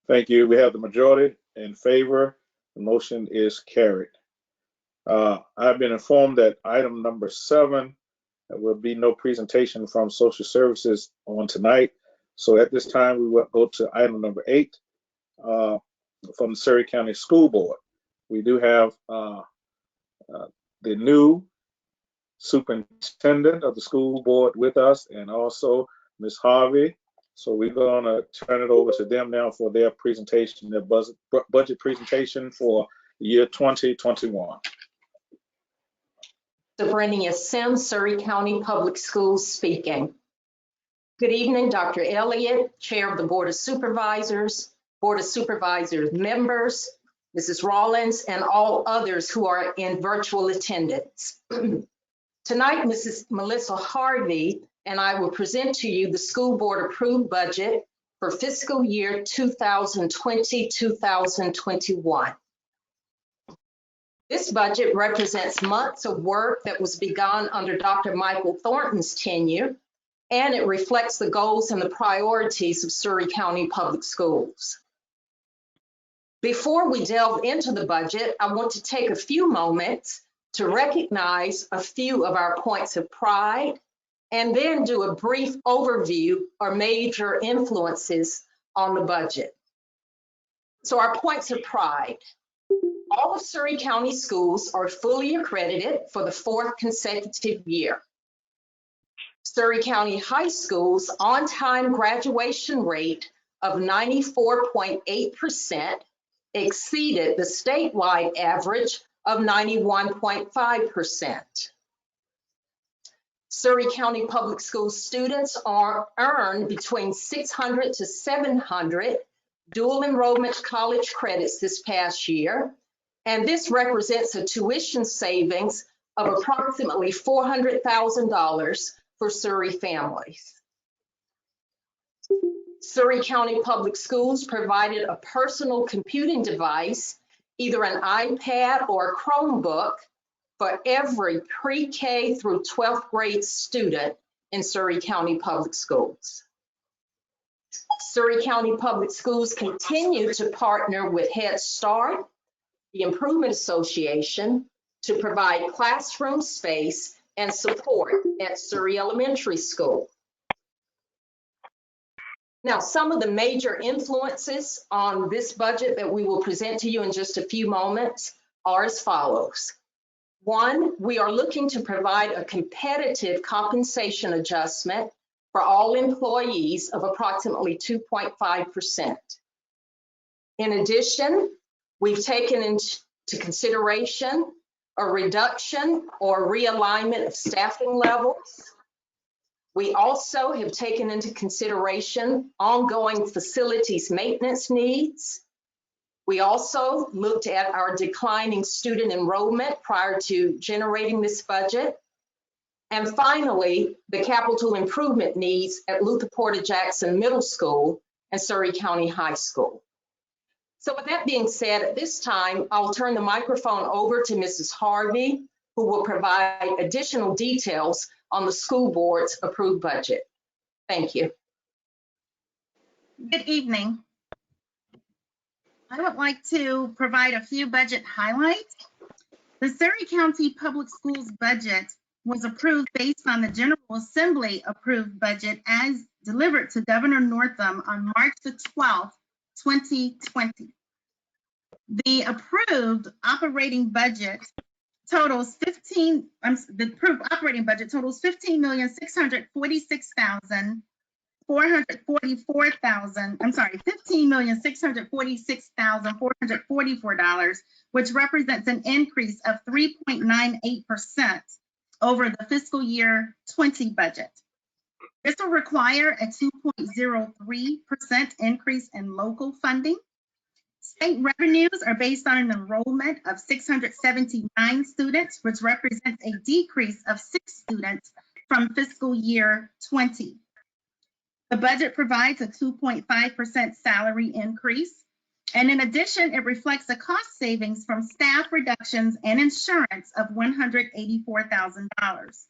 Thank you. We have the majority in favor. The motion is carried. I've been informed that item number 7, there will be no presentation from social services on tonight. So at this time, we will go to item number 8 from the Surrey County School Board. We do have the new superintendent of the school board with us, and also Ms. Harvey. So we're going to turn it over to them now for their presentation, their budget presentation for the year 2021. Sabrina Sims, Surrey County Public Schools speaking. Good evening, Dr. Elliott, Chair of the Board of Supervisors members, Mrs. Rawlins, and all others who are in virtual attendance. Tonight, Mrs. Melissa Harvey and I will present to you the school board approved budget for fiscal year 2020-2021. This budget represents months of work that was begun under Dr. Michael Thornton's tenure, and it reflects the goals and the priorities of Surrey County Public Schools. Before we delve into the budget, I want to take a few moments to recognize a few of our points of pride and then do a brief overview or major influences on the budget. So our points of pride. All of Surrey County schools are fully accredited for the 4th consecutive year. Surrey County High School's on-time graduation rate of 94.8% exceeded the statewide average of 91.5%. Surrey County Public Schools students earn between 600 to 700 dual enrollment college credits this past year, and this represents a tuition savings of approximately $400,000 for Surrey families. Surrey County Public Schools provided a personal computing device, either an iPad or a Chromebook, for every pre-K through 12th grade student in Surrey County Public Schools. Surrey County Public Schools continue to partner with Head Start, the Improvement Association, to provide classroom space and support at Surrey Elementary School. Now, some of the major influences on this budget that we will present to you in just a few moments are as follows. 1, we are looking to provide a competitive compensation adjustment for all employees of approximately 2.5%. In addition, we've taken into consideration a reduction or realignment of staffing levels. We also have taken into consideration ongoing facilities maintenance needs. We also looked at our declining student enrollment prior to generating this budget. And finally, the capital improvement needs at Luther Porter Jackson Middle School and Surrey County High School. So with that being said, at this time, I'll turn the microphone over to Mrs. Harvey, who will provide additional details on the school board's approved budget. Thank you. Good evening. I would like to provide a few budget highlights. The Surrey County Public Schools budget was approved based on the General Assembly approved budget as delivered to Governor Northam on March the 12th, 2020. The approved operating budget totals $15,646,444, which represents an increase of 3.98% over the fiscal year 20 budget. This will require a 2.03% increase in local funding. State revenues are based on an enrollment of 679 students, which represents a decrease of 6 students from fiscal year 20. The budget provides a 2.5% salary increase. And in addition, it reflects a cost savings from staff reductions and insurance of $184,000.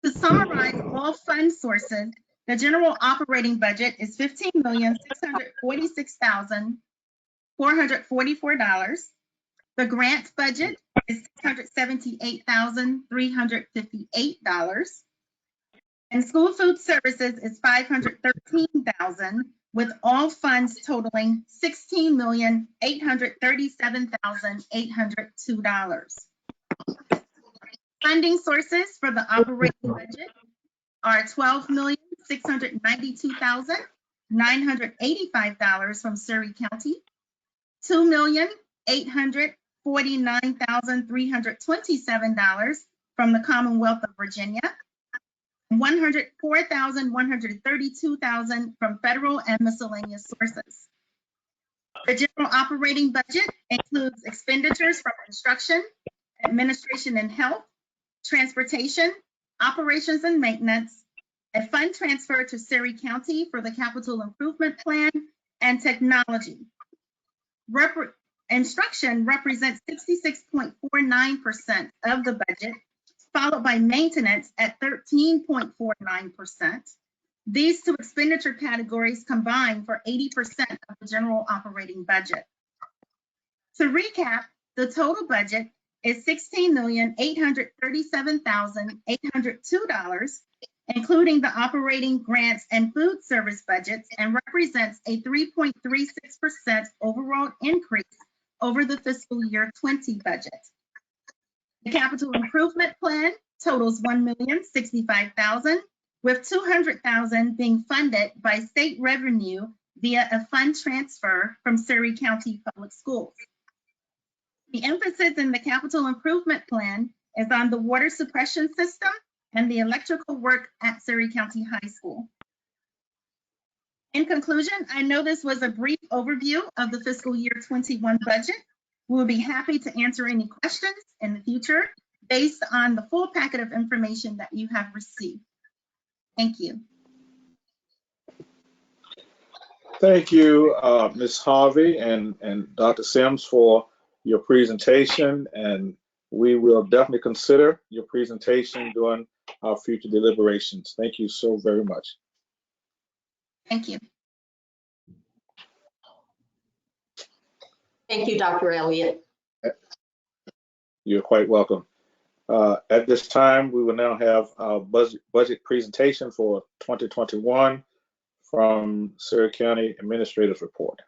To summarize all fund sources, the general operating budget is $15,646,444. The grant budget is $678,358. And school food services is $513,000, with all funds totaling $16,837,802. Funding sources for the operating budget are $12,692,985 from Surrey County, $2,849,327 from the Commonwealth of Virginia, $104,132 from federal and miscellaneous sources. The general operating budget includes expenditures from instruction, administration and health, transportation, operations and maintenance, a fund transfer to Surrey County for the capital improvement plan, and technology. Instruction represents 66.49% of the budget, followed by maintenance at 13.49%. These two expenditure categories combine for 80% of the general operating budget. To recap, the total budget is $16,837,802, including the operating, grants, and food service budgets, and represents a 3.36% overall increase over the fiscal year 20 budget. The capital improvement plan totals $1,065,000, with $200,000 being funded by state revenue via a fund transfer from Surrey County Public Schools. The emphasis in the capital improvement plan is on the water suppression system and the electrical work at Surrey County High School. In conclusion, I know this was a brief overview of the fiscal year 21 budget. We'll be happy to answer any questions in the future based on the full packet of information that you have received. Thank you. Thank you, Ms. Harvey and Dr. Sims for your presentation, and we will definitely consider your presentation during our future deliberations. Thank you so very much. Thank you. Thank you, Dr. Elliott. You're quite welcome. At this time, we will now have our budget presentation for 2021 from Surrey County Administrator's Report.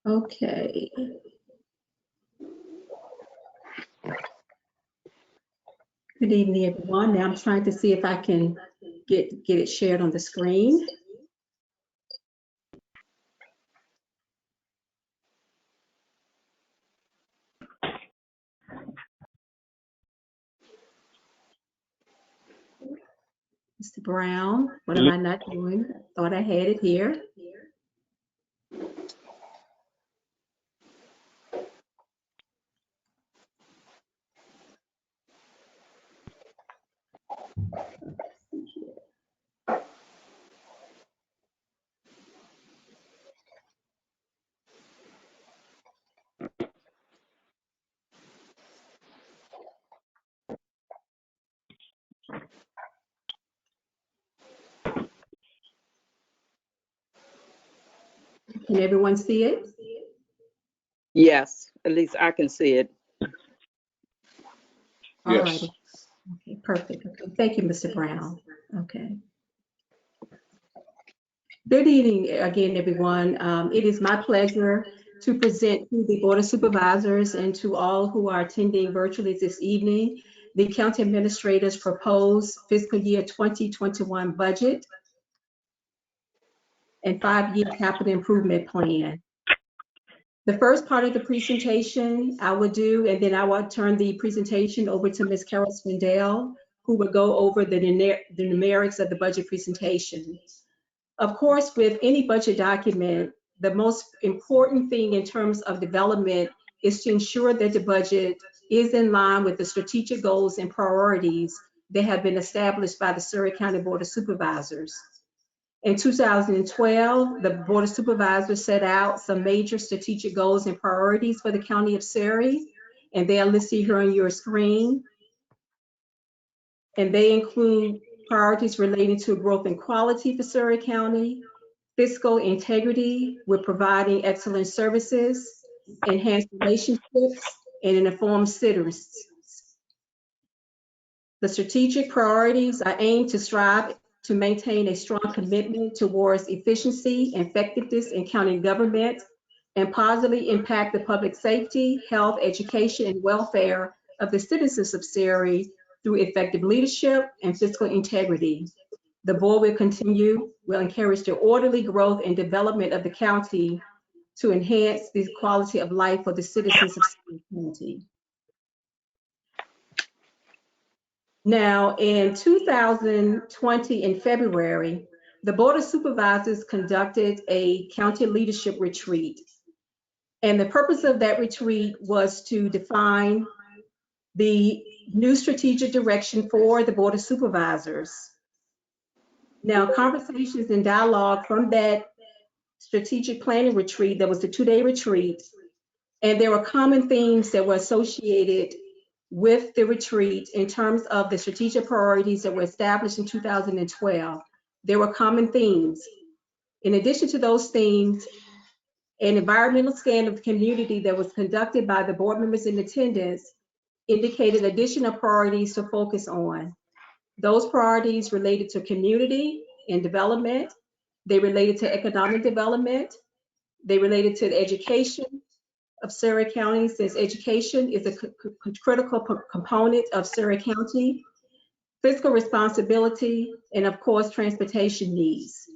Okay. Good evening, everyone. Now I'm trying to see if I can get it shared on the screen. Mr. Brown, what am I not doing? I thought I had it here. Can everyone see it? Yes, at least I can see it. All Yes. right. Okay, perfect. Okay. Thank you, Mr. Brown. Okay. Good evening again, everyone. It is my pleasure to present to the Board of Supervisors and to all who are attending virtually this evening the County Administrator's proposed fiscal year 2021 budget and 5-year capital improvement plan. The first part of the presentation I will do, and then I will turn the presentation over to Ms. Carol Swindell, who will go over the numerics of the budget presentation. Of course, with any budget document, the most important thing in terms of development is to ensure that the budget is in line with the strategic goals and priorities that have been established by the Surrey County Board of Supervisors. In 2012, the Board of Supervisors set out some major strategic goals and priorities for the County of Surrey, and they are listed here on your screen. And they include priorities relating to growth and quality for Surrey County, fiscal integrity with providing excellent services, enhanced relationships, and an informed citizens. The strategic priorities are aimed to strive to maintain a strong commitment towards efficiency and effectiveness in county government and positively impact the public safety, health, education, and welfare of the citizens of Surrey through effective leadership and fiscal integrity. The board will encourage the orderly growth and development of the county to enhance the quality of life for the citizens of Surrey County. Now, in 2020, in February, the Board of Supervisors conducted a county leadership retreat. And the purpose of that retreat was to define the new strategic direction for the Board of Supervisors. Now, conversations and dialogue from that strategic planning retreat, that was the 2-day retreat, and there were common themes that were associated with the retreat in terms of the strategic priorities that were established in 2012. There were common themes. In addition to those themes, an environmental scan of the community that was conducted by the board members in attendance indicated additional priorities to focus on. Those priorities related to community and development. They related to economic development. They related to the education of Surrey County, since education is a critical component of Surrey County, fiscal responsibility, and of course, transportation needs.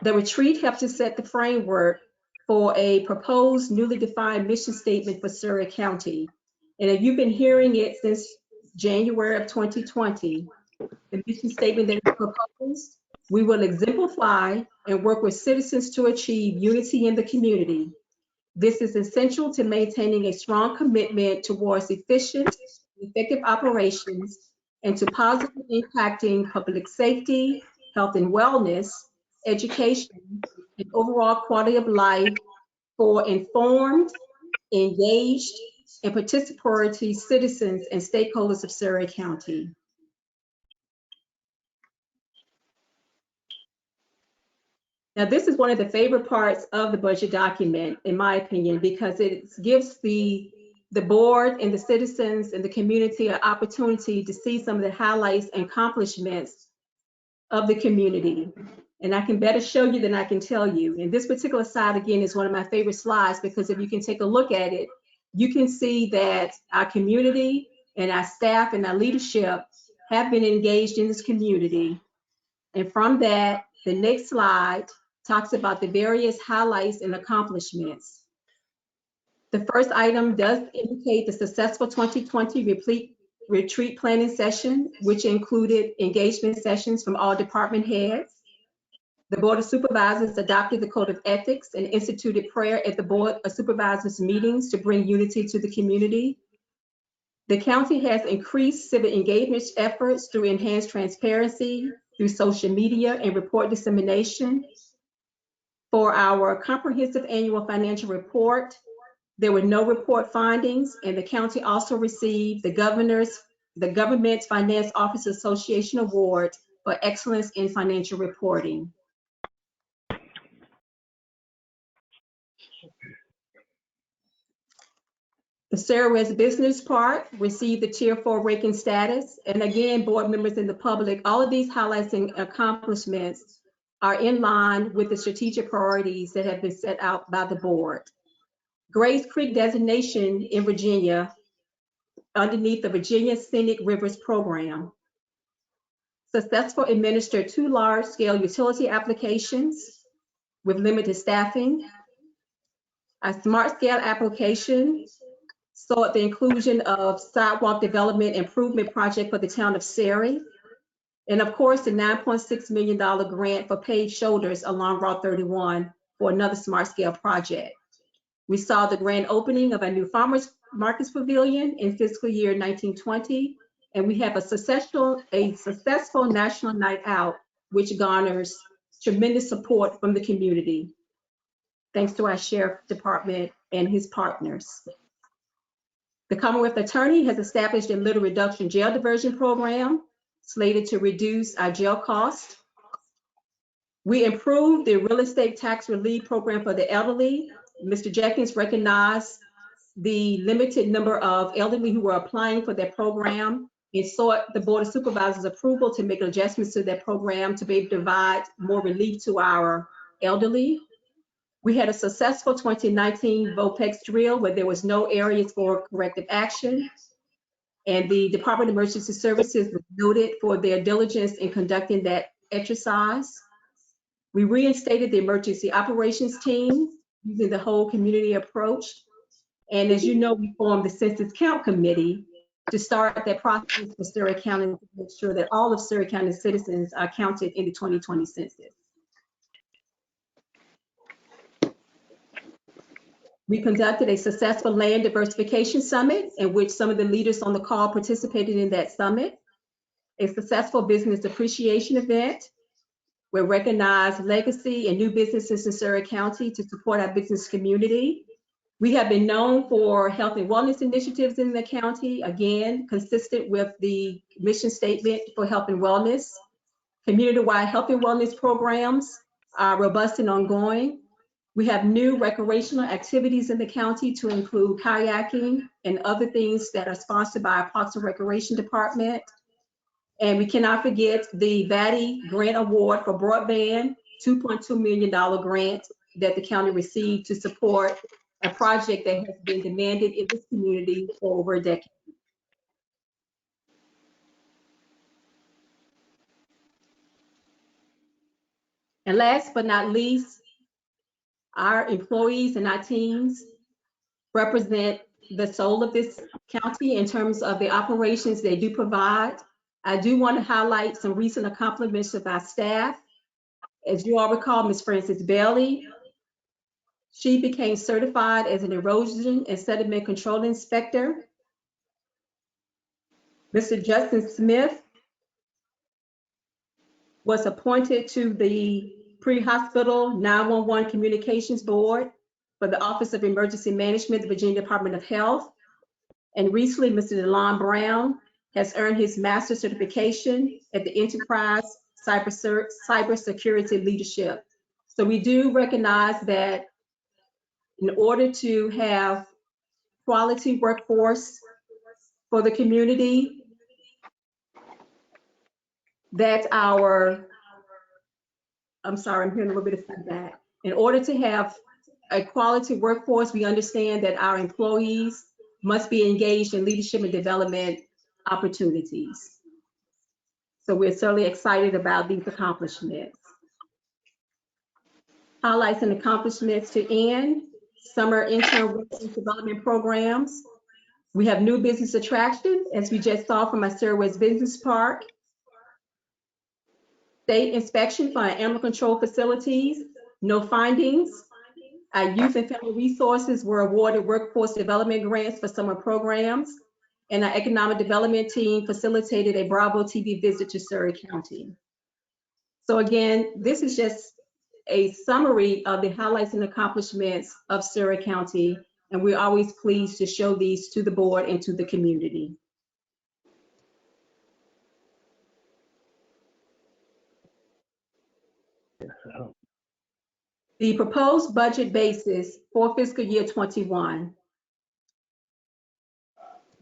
The retreat helped to set the framework for a proposed newly defined mission statement for Surrey County. And if you've been hearing it since January of 2020, the mission statement that is proposed, we will exemplify and work with citizens to achieve unity in the community. This is essential to maintaining a strong commitment towards efficient, effective operations and to positively impacting public safety, health and wellness, education, and overall quality of life for informed, engaged, and participatory citizens and stakeholders of Surrey County. Now, this is one of the favorite parts of the budget document, in my opinion, because it gives the board and the citizens and the community an opportunity to see some of the highlights and accomplishments of the community. And I can better show you than I can tell you. And this particular slide, again, is one of my favorite slides because if you can take a look at it, you can see that our community and our staff and our leadership have been engaged in this community. And from that, the next slide talks about the various highlights and accomplishments. The first item does indicate the successful 2020 retreat planning session, which included engagement sessions from all department heads. The Board of Supervisors adopted the Code of Ethics and instituted prayer at the Board of Supervisors meetings to bring unity to the community. The county has increased civic engagement efforts through enhanced transparency, through social media and report dissemination. For our comprehensive annual financial report, there were no report findings, and the county also received the Government Finance Officers Association Award for Excellence in Financial Reporting. The Surrey Business Park received the Tier 4 ranking status, and again, board members and the public, all of these highlights and accomplishments are in line with the strategic priorities that have been set out by the board. Grays Creek designation in Virginia underneath the Virginia Scenic Rivers Program. Successful administered 2 large-scale utility applications with limited staffing. A smart scale application sought the inclusion of sidewalk development improvement project for the town of Surrey. And of course, the $9.6 million grant for paved shoulders along Route 31 for another smart scale project. We saw the grand opening of a new farmers markets pavilion in fiscal year 1920, and we have a successful national night out, which garners tremendous support from the community, thanks to our sheriff department and his partners. The Commonwealth Attorney has established a litter reduction jail diversion program slated to reduce our jail costs. We improved the real estate tax relief program for the elderly. Mr. Jenkins recognized the limited number of elderly who were applying for that program and sought the Board of Supervisors approval to make adjustments to that program to be able to provide more relief to our elderly. We had a successful 2019 VOPEX drill where there was no areas for corrective action. And the Department of Emergency Services was noted for their diligence in conducting that exercise. We reinstated the emergency operations team using the whole community approach. And as you know, we formed the Census Count Committee to start that process for Surrey County to make sure that all of Surrey County citizens are counted in the 2020 census. We conducted a successful land diversification summit in which some of the leaders on the call participated in that summit. A successful business appreciation event where recognized legacy and new businesses in Surrey County to support our business community. We have been known for health and wellness initiatives in the county, again, consistent with the mission statement for health and wellness. Community-wide health and wellness programs are robust and ongoing. We have new recreational activities in the county to include kayaking and other things that are sponsored by our Parks and Recreation Department. And we cannot forget the VATI Grant Award for Broadband, $2.2 million grant that the county received to support a project that has been demanded in this community for over a decade. And last but not least, our employees and our teams represent the soul of this county in terms of the operations they do provide. I do want to highlight some recent accomplishments of our staff. As you all recall, Ms. Frances Bailey, she became certified as an erosion and sediment control inspector. Mr. Justin Smith was appointed to the Pre-Hospital 911 Communications Board for the Office of Emergency Management, the Virginia Department of Health. And recently, Mr. DeLon Brown has earned his master's certification at the Enterprise Cybersecurity Leadership. So we do recognize that in order to have quality workforce for the community, that I'm sorry, I'm hearing a little bit of feedback. In order to have a quality workforce, we understand that our employees must be engaged in leadership and development opportunities. So we're certainly excited about these accomplishments. Highlights and accomplishments to end: summer intern workforce development programs. We have new business attraction, as we just saw from our West Business Park. State inspection for our animal control facilities, no findings. Our youth and family resources were awarded workforce development grants for summer programs, and our economic development team facilitated a Bravo TV visit to Surrey County. So again, this is just a summary of the highlights and accomplishments of Surrey County, and we're always pleased to show these to the board and to the community. The proposed budget basis for fiscal year 21.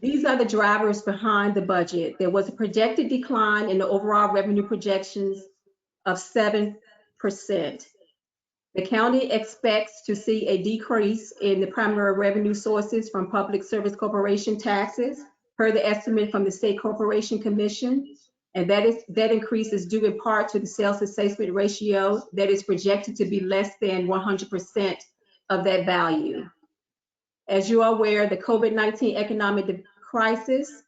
These are the drivers behind the budget. There was a projected decline in the overall revenue projections of 7%. The county expects to see a decrease in the primary revenue sources from Public Service Corporation taxes, per the estimate from the State Corporation Commission. And that increase is due in part to the sales assessment ratio that is projected to be less than 100% of that value. As you are aware, the COVID-19 economic crisis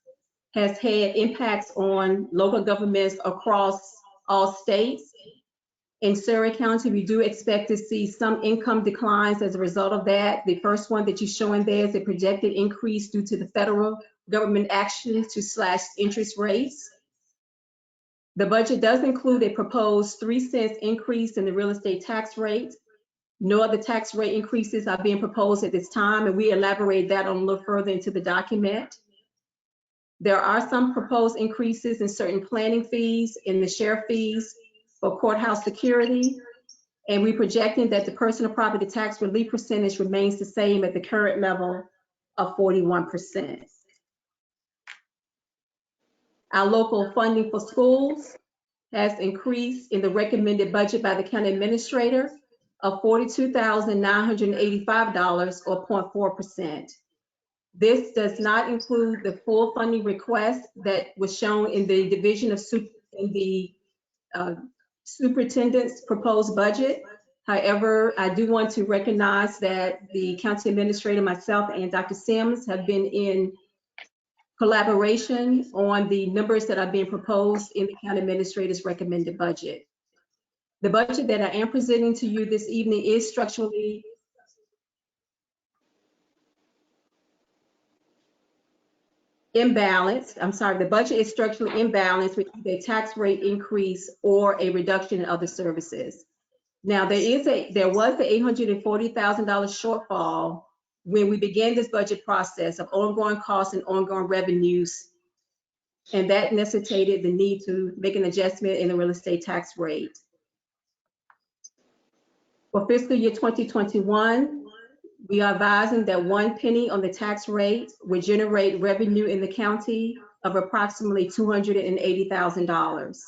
has had impacts on local governments across all states. In Surrey County, we do expect to see some income declines as a result of that. The first one that you're showing there is a projected increase due to the federal government action to slash interest rates. The budget does include a proposed 3-cent increase in the real estate tax rate. No other tax rate increases are being proposed at this time, and we elaborate that on a little further into the document. There are some proposed increases in certain planning fees, in the sheriff fees for courthouse security, and we're projecting that the personal property tax relief percentage remains the same at the current level of 41%. Our local funding for schools has increased in the recommended budget by the county administrator of $42,985 or 0.4%. This does not include the full funding request that was shown in the division of superintendent's proposed budget. However, I do want to recognize that the county administrator, myself, and Dr. Sims have been in collaboration on the numbers that are being proposed in the county administrator's recommended budget. The budget that I am presenting to you this evening is structurally imbalanced. I'm sorry, the budget is structurally imbalanced with a tax rate increase or a reduction in other services. Now, there was the $840,000 shortfall when we began this budget process of ongoing costs and ongoing revenues, and that necessitated the need to make an adjustment in the real estate tax rate. For fiscal year 2021, we are advising that 1 penny on the tax rate would generate revenue in the county of approximately $280,000.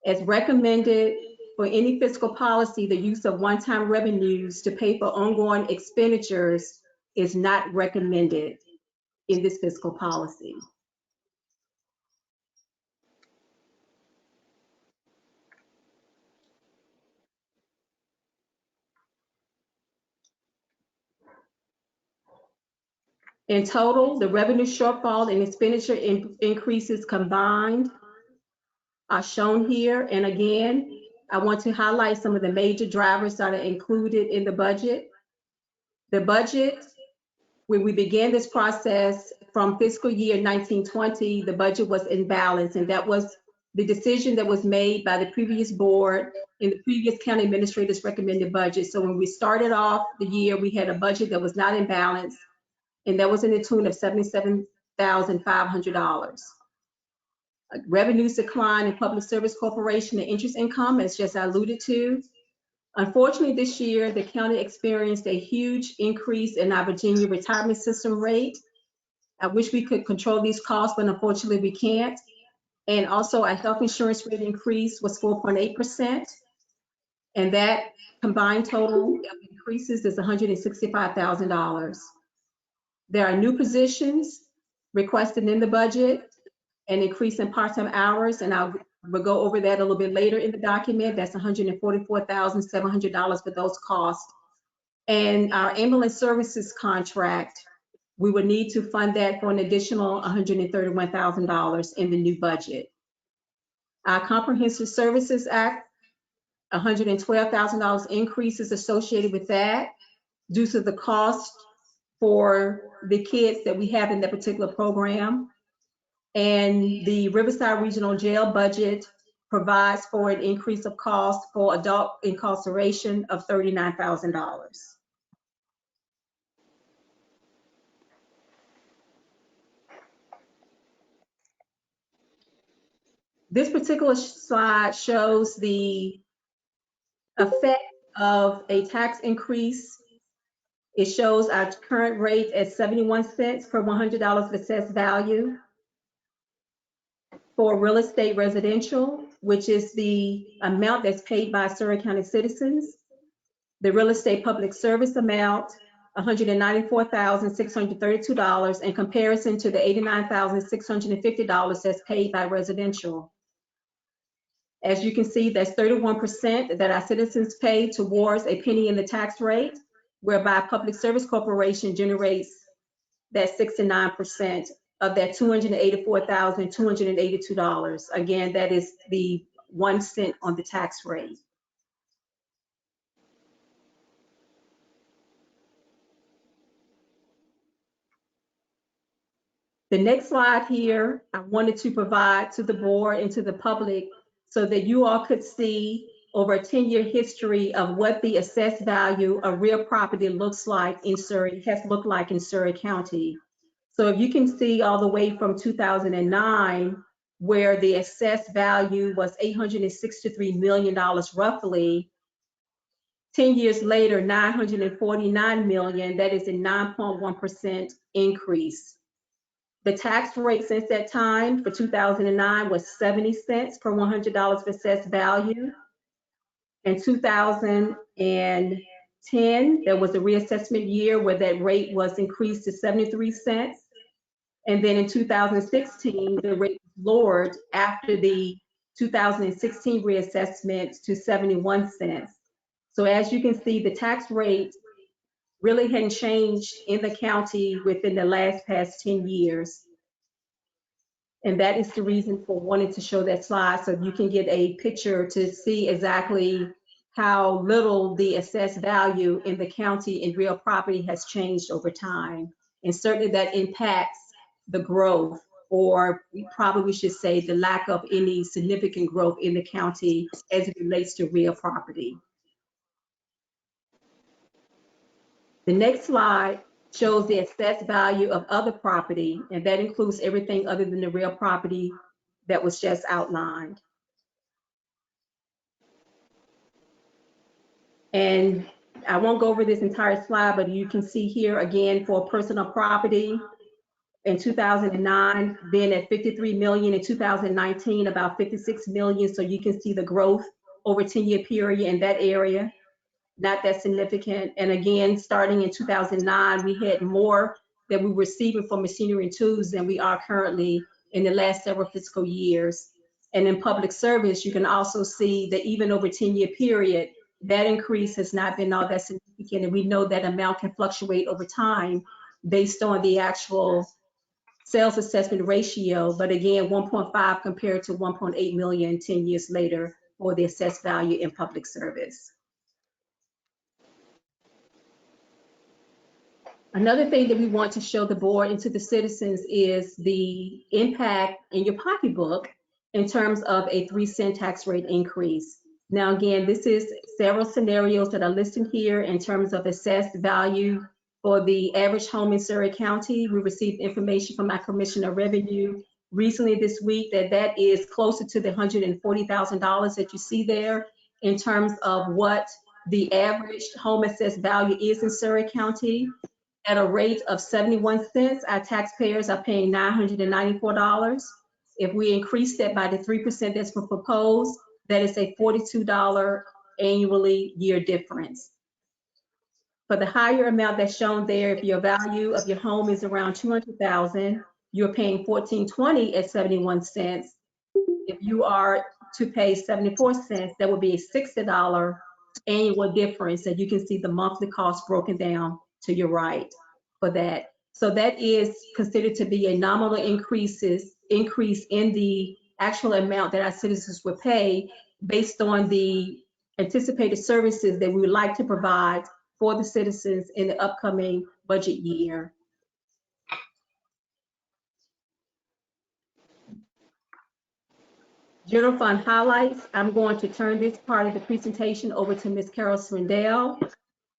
As recommended for any fiscal policy, the use of one-time revenues to pay for ongoing expenditures is not recommended in this fiscal policy. In total, the revenue shortfall and expenditure increases combined are shown here. And again, I want to highlight some of the major drivers that are included in the budget. The budget, when we began this process from fiscal year 1920, the budget was in balance, and that was the decision that was made by the previous board in the previous county administrator's recommended budget. So when we started off the year, we had a budget that was not in balance, and that was in the tune of $77,500. Revenues decline in Public Service Corporation and interest income, as just alluded to. Unfortunately, this year, the county experienced a huge increase in our Virginia retirement system rate. I wish we could control these costs, but unfortunately we can't. And also our health insurance rate increase was 4.8%. And that combined total of increases is $165,000. There are new positions requested in the budget, an increase in part-time hours, and we'll go over that a little bit later in the document. That's $144,700 for those costs. And our ambulance services contract, we would need to fund that for an additional $131,000 in the new budget. Our Comprehensive Services Act, $112,000 increase is associated with that due to the cost for the kids that we have in that particular program. And the Riverside Regional Jail budget provides for an increase of cost for adult incarceration of $39,000. This particular slide shows the effect of a tax increase. It shows our current rate at 71 cents per $100 of assessed value. For real estate residential, which is the amount that's paid by Surrey County citizens. The real estate public service amount, $194,632 in comparison to the $89,650 that's paid by residential. As you can see, that's 31% that our citizens pay towards a penny in the tax rate, whereby Public Service Corporation generates that 69% of that $284,282. Again, that is the 1 cent on the tax rate. The next slide here, I wanted to provide to the board and to the public so that you all could see over a 10-year history of what the assessed value of real property looks like in Surrey, has looked like in Surrey County. So if you can see all the way from 2009, where the assessed value was $863 million roughly, 10 years later, $949 million, that is a 9.1% increase. The tax rate since that time for 2009 was 70 cents per $100 of assessed value. In 2010, there was a reassessment year where that rate was increased to 73 cents. And then in 2016, the rate was lowered after the 2016 reassessment to 71 cents. So as you can see, the tax rate really hadn't changed in the county within the past 10 years. And that is the reason for wanting to show that slide, so you can get a picture to see exactly how little the assessed value in the county in real property has changed over time. And certainly that impacts the growth, or probably we should say the lack of any significant growth in the county as it relates to real property. The next slide shows the assessed value of other property, and that includes everything other than the real property that was just outlined. And I won't go over this entire slide, but you can see here again for personal property in 2009 being at 53 million, in 2019 about 56 million. So you can see the growth over 10-year period in that area, not that significant. And again, starting in 2009, we had more that we were receiving for machinery and tools than we are currently in the last several fiscal years. And in public service, you can also see that even over 10-year period, that increase has not been all that significant. And we know that amount can fluctuate over time based on the actual sales assessment ratio. But again, 1.5 compared to 1.8 million 10 years later for the assessed value in public service. Another thing that we want to show the board and to the citizens is the impact in your pocketbook in terms of a 3-cent tax rate increase. Now, again, this is several scenarios that are listed here in terms of assessed value for the average home in Surrey County. We received information from our Commissioner of Revenue recently this week that that is closer to the $140,000 that you see there in terms of what the average home assessed value is in Surrey County. At a rate of 71 cents, our taxpayers are paying $994. If we increase that by the 3% that's proposed, that is a $42 annually year difference. For the higher amount that's shown there, if your value of your home is around $200,000, you're paying $14.20 at 71 cents. If you are to pay 74 cents, that would be a $60 annual difference. And you can see the monthly cost broken down to your right for that. So that is considered to be a nominal increase in the actual amount that our citizens would pay based on the anticipated services that we would like to provide for the citizens in the upcoming budget year. General fund highlights. I'm going to turn this part of the presentation over to Ms. Carol Swindell.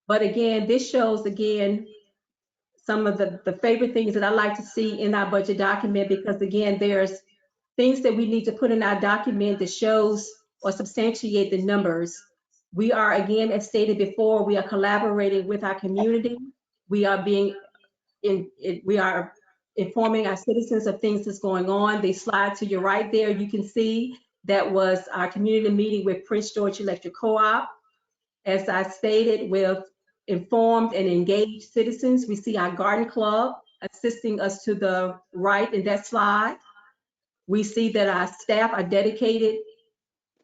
But again, this shows again some of the favorite things that I like to see in our budget document, because again, there's things that we need to put in our document that shows or substantiate the numbers. We are, again, as stated before, we are collaborating with our community. We are we are informing our citizens of things that's going on. The slide to your right there, you can see that was our community meeting with Prince George Electric Co-op. As I stated, with informed and engaged citizens, we see our garden club assisting us to the right in that slide. We see that our staff are dedicated,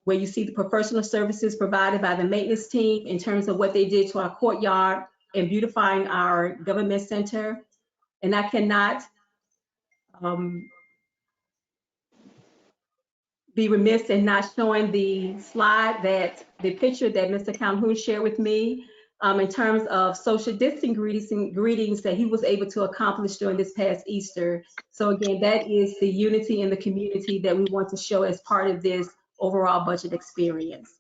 where you see the professional services provided by the maintenance team in terms of what they did to our courtyard and beautifying our government center. And I cannot be remiss in not showing the slide the picture that Mr. Calhoun shared with me in terms of social distancing greetings that he was able to accomplish during this past Easter. So again, that is the unity in the community that we want to show as part of this overall budget experience.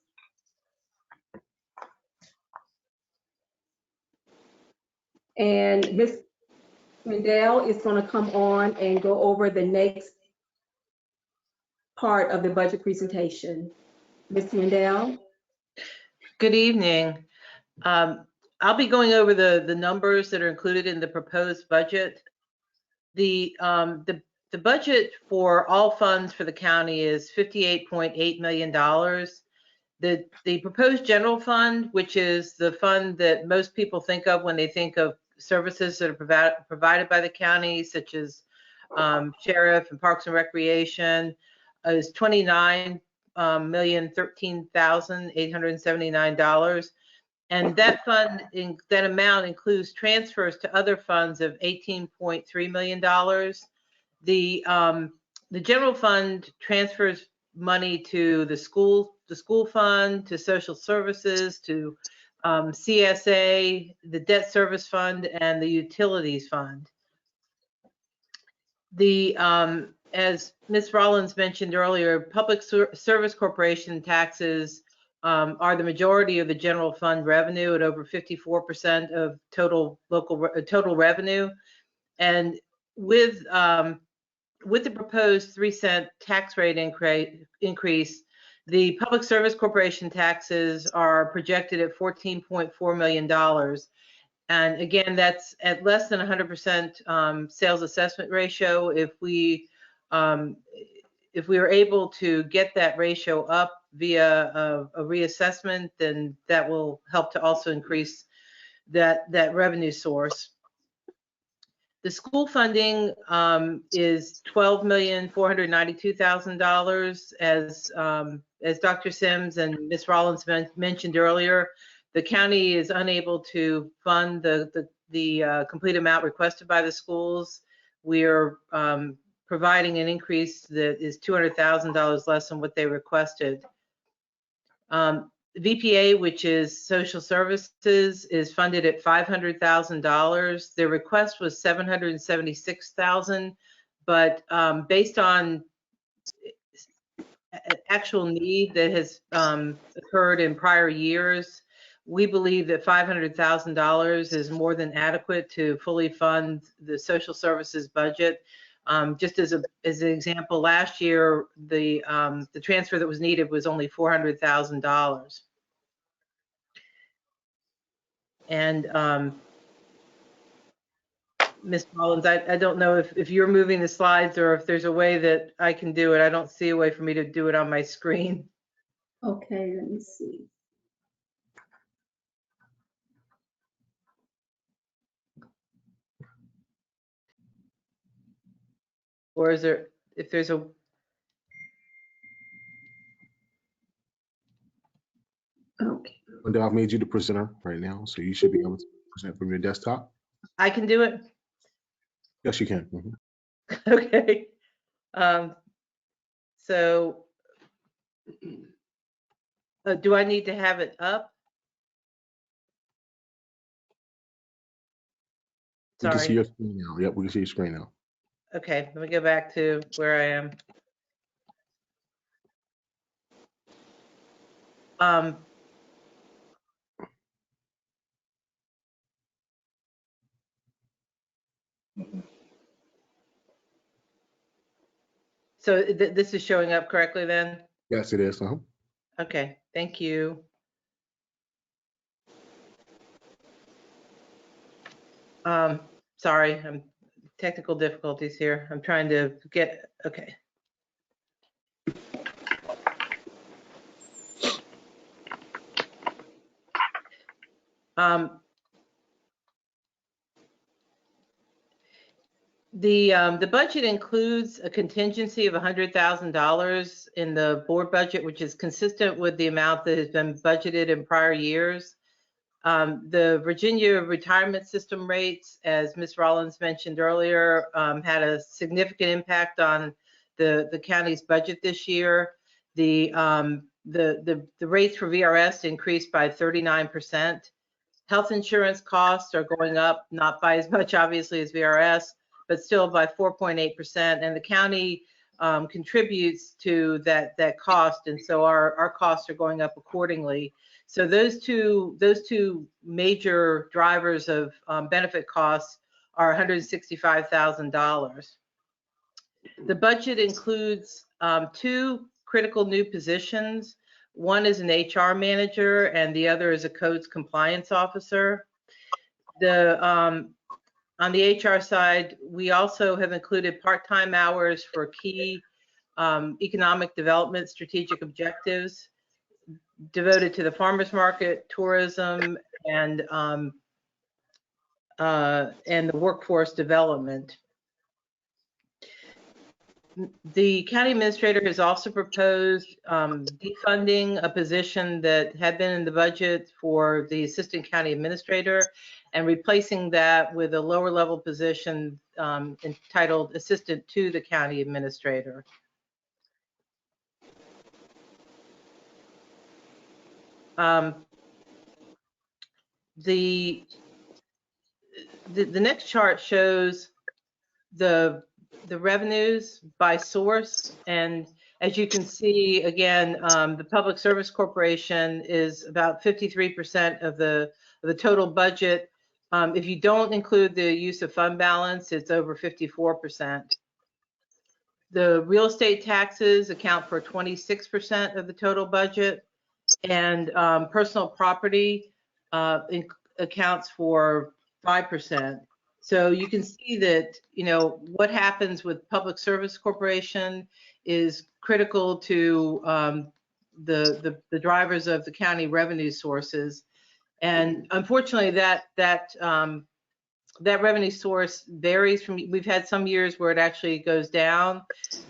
And Ms. Swindell is going to come on and go over the next part of the budget presentation. Ms. Swindell. Good evening. I'll be going over the numbers that are included in the proposed budget. The budget for all funds for the county is $58.8 million. The proposed general fund, which is the fund that most people think of when they think of services that are provided by the county, such as sheriff and parks and recreation, is $29,013,879. And that fund, that amount includes transfers to other funds of $18.3 million. The general fund transfers money to the school fund, to social services, to CSA, the debt service fund, and the utilities fund. As Ms. Rollins mentioned earlier, public service corporation taxes are the majority of the general fund revenue at over 54% of total revenue. And with the proposed 3-cent tax rate increase, The Public Service Corporation taxes are projected at $14.4 million. And again, that's at less than 100% sales assessment ratio. If we were able to get that ratio up via a reassessment, then that will help to also increase that revenue source. The school funding is $12,492,000. As Dr. Sims and Ms. Rollins mentioned earlier, the county is unable to fund the complete amount requested by the schools. We are providing an increase that is $200,000 less than what they requested. VPA, which is social services, is funded at $500,000. Their request was $776,000, but based on actual need that has occurred in prior years, we believe that $500,000 is more than adequate to fully fund the social services budget. Just as an example, last year the transfer that was needed was only $400,000. And Ms. Rollins, I don't know if you're moving the slides or if there's a way that I can do it. I don't see a way for me to do it on my screen. Okay, let me see. Or is there, if there's a, Okay. Wanda, I've made you the presenter right now, so you should be able to present from your desktop. I can do it? Yes, you can. Mhm. Okay. So do I need to have it up? We can see Sorry. your screen now. Yep, we can see your screen now. Okay, let me go back to where I am. So this is showing up correctly then? Yes, it is. Okay, thank you. Sorry, I'm technical difficulties here. I'm trying to get, okay. The budget includes a contingency of $100,000 in the board budget, which is consistent with the amount that has been budgeted in prior years. The Virginia retirement system rates, as Ms. Rollins mentioned earlier, had a significant impact on the county's budget this year. The rates for VRS increased by 39%. Health insurance costs are going up, not by as much obviously as VRS, but still by 4.8%. And the county contributes to that cost, and so our costs are going up accordingly. So those two major drivers of benefit costs are $165,000. The budget includes two critical new positions. One is an HR manager and the other is a codes compliance officer. On the HR side, we also have included part-time hours for key economic development strategic objectives devoted to the farmers market, tourism, and the workforce development. The county administrator has also proposed defunding a position that had been in the budget for the assistant county administrator and replacing that with a lower level position entitled assistant to the county administrator. The next chart shows the revenues by source, and as you can see, again, the Public Service Corporation is about 53% of the total budget. If you don't include the use of fund balance, it's over 54%. The real estate taxes account for 26% of the total budget, and personal property accounts for 5%. So you can see that, you know, what happens with Public Service Corporation is critical to the drivers of the county revenue sources. And unfortunately, that revenue source varies from, we've had some years where it actually goes down.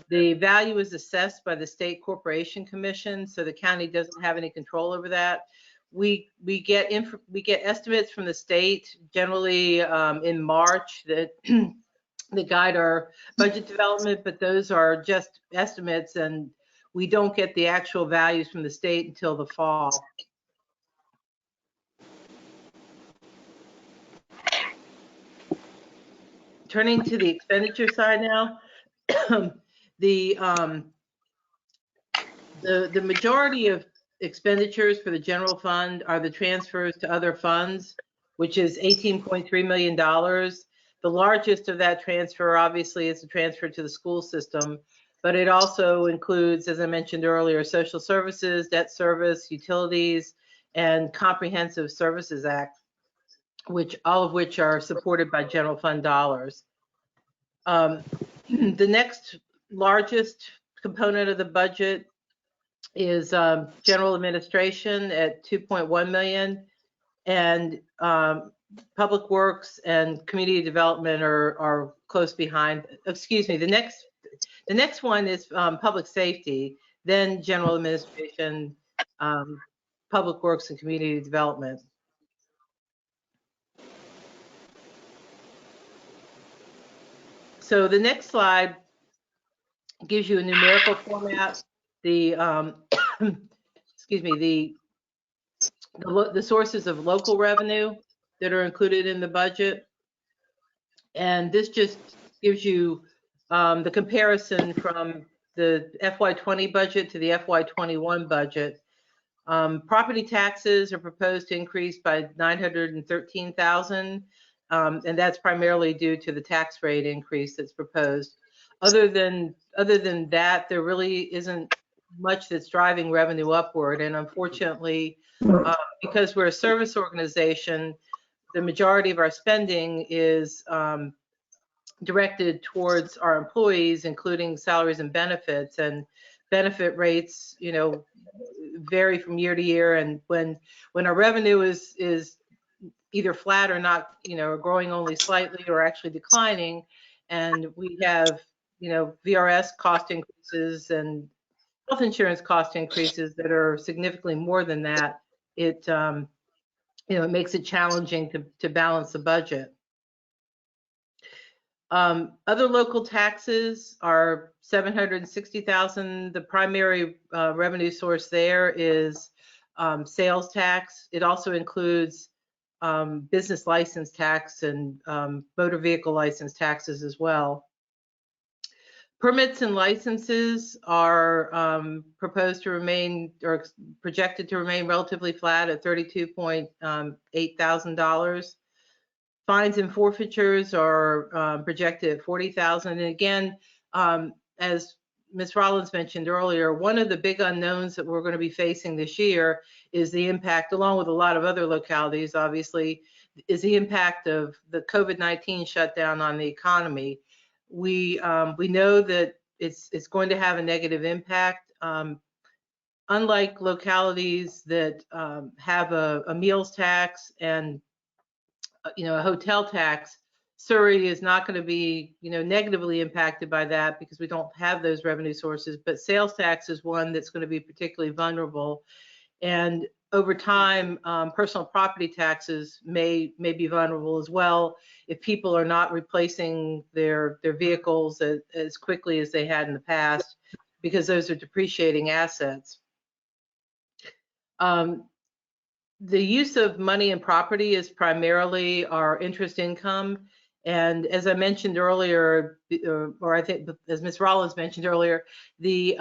The value is assessed by the State Corporation Commission, so the county doesn't have any control over that. We get estimates from the state generally in March that that guide our budget development, but those are just estimates, and we don't get the actual values from the state until the fall. Turning to the expenditure side now, the majority of expenditures for the general fund are the transfers to other funds, which is $18.3 million. The largest of that transfer, obviously, is the transfer to the school system, but it also includes, as I mentioned earlier, social services, debt service, utilities, and Comprehensive Services Act, all of which are supported by general fund dollars. The next largest component of the budget is general administration at $2.1 million, and public works and community development are close behind. Excuse me, the next one is public safety, then general administration, public works, and community development. So the next slide gives you a numerical format. The excuse me, the sources of local revenue that are included in the budget, and this just gives you the comparison from the FY20 budget to the FY21 budget. Property taxes are proposed to increase by $913,000, and that's primarily due to the tax rate increase that's proposed. Other than that, there really isn't much that's driving revenue upward, and unfortunately, because we're a service organization, the majority of our spending is directed towards our employees, including salaries and benefits, and benefit rates, you know, vary from year to year. And when our revenue is either flat or not, you know, or growing only slightly or actually declining, and we have, you know, VRS cost increases and health insurance cost increases that are significantly more than that, it you know, it makes it challenging to balance the budget. Other local taxes are $760,000. The primary revenue source there is sales tax. It also includes business license tax and motor vehicle license taxes as well. Permits and licenses are proposed to remain, or projected to remain, relatively flat at $32.8 thousand. Fines and forfeitures are projected at $40,000. And again, as Ms. Rollins mentioned earlier, one of the big unknowns that we're going to be facing this year is the impact, along with a lot of other localities, obviously, is the impact of the COVID-19 shutdown on the economy. We know that it's going to have a negative impact. Unlike localities that have a meals tax and you know, a hotel tax, Surrey is not going to be, you know, negatively impacted by that because we don't have those revenue sources. But sales tax is one that's going to be particularly vulnerable. And over time, personal property taxes may be vulnerable as well if people are not replacing their vehicles as quickly as they had in the past, because those are depreciating assets. The use of money and property is primarily our interest income. And as I mentioned earlier, or I think as Ms. Rollins mentioned earlier, the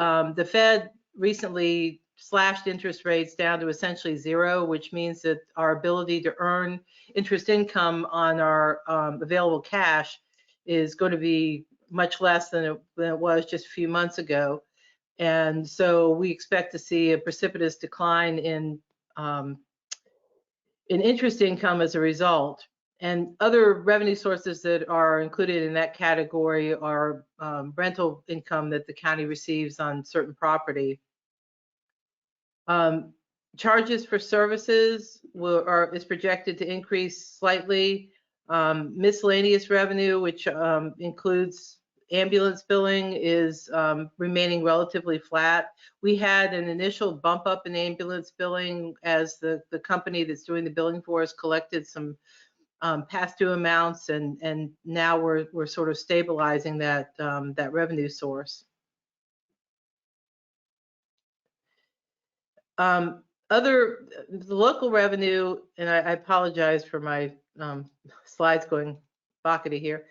Fed recently slashed interest rates down to essentially zero, which means that our ability to earn interest income on our available cash is going to be much less than it was just a few months ago. And so we expect to see a precipitous decline in interest income as a result. And other revenue sources that are included in that category are rental income that the county receives on certain property. Charges for services is projected to increase slightly. Miscellaneous revenue, which includes ambulance billing, is remaining relatively flat. We had an initial bump up in ambulance billing as the company that's doing the billing for us collected some past due amounts, and now we're sort of stabilizing that revenue source. The local revenue, and I apologize for my slides going bockety here.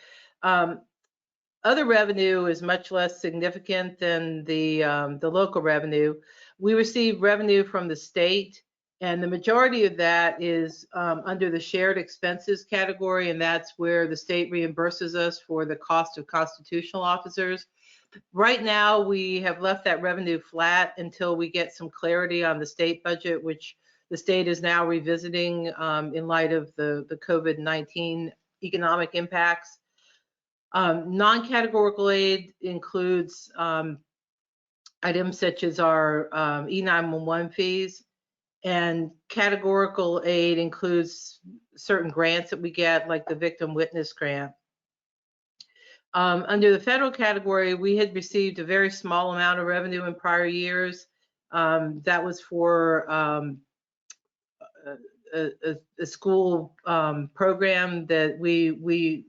Other revenue is much less significant than the local revenue. We receive revenue from the state, and the majority of that is under the shared expenses category, and that's where the state reimburses us for the cost of constitutional officers. Right now, we have left that revenue flat until we get some clarity on the state budget, which the state is now revisiting in light of the COVID-19 economic impacts. Non-categorical aid includes items such as our E911 fees, and categorical aid includes certain grants that we get, like the Victim Witness Grant. Under the federal category, we had received a very small amount of revenue in prior years. That was for a school program that we're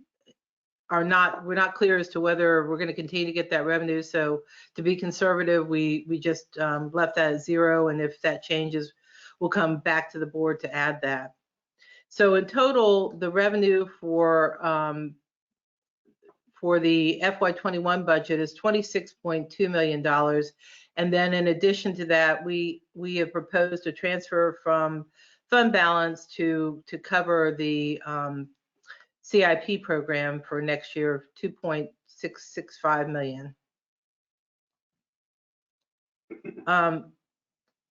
not clear as to whether we're going to continue to get that revenue. So to be conservative, we just left that at zero, and if that changes, we'll come back to the board to add that. So in total, the revenue for the FY21 budget is $26.2 million. And then in addition to that, we have proposed a transfer from fund balance to cover the CIP program for next year of $2.665 million.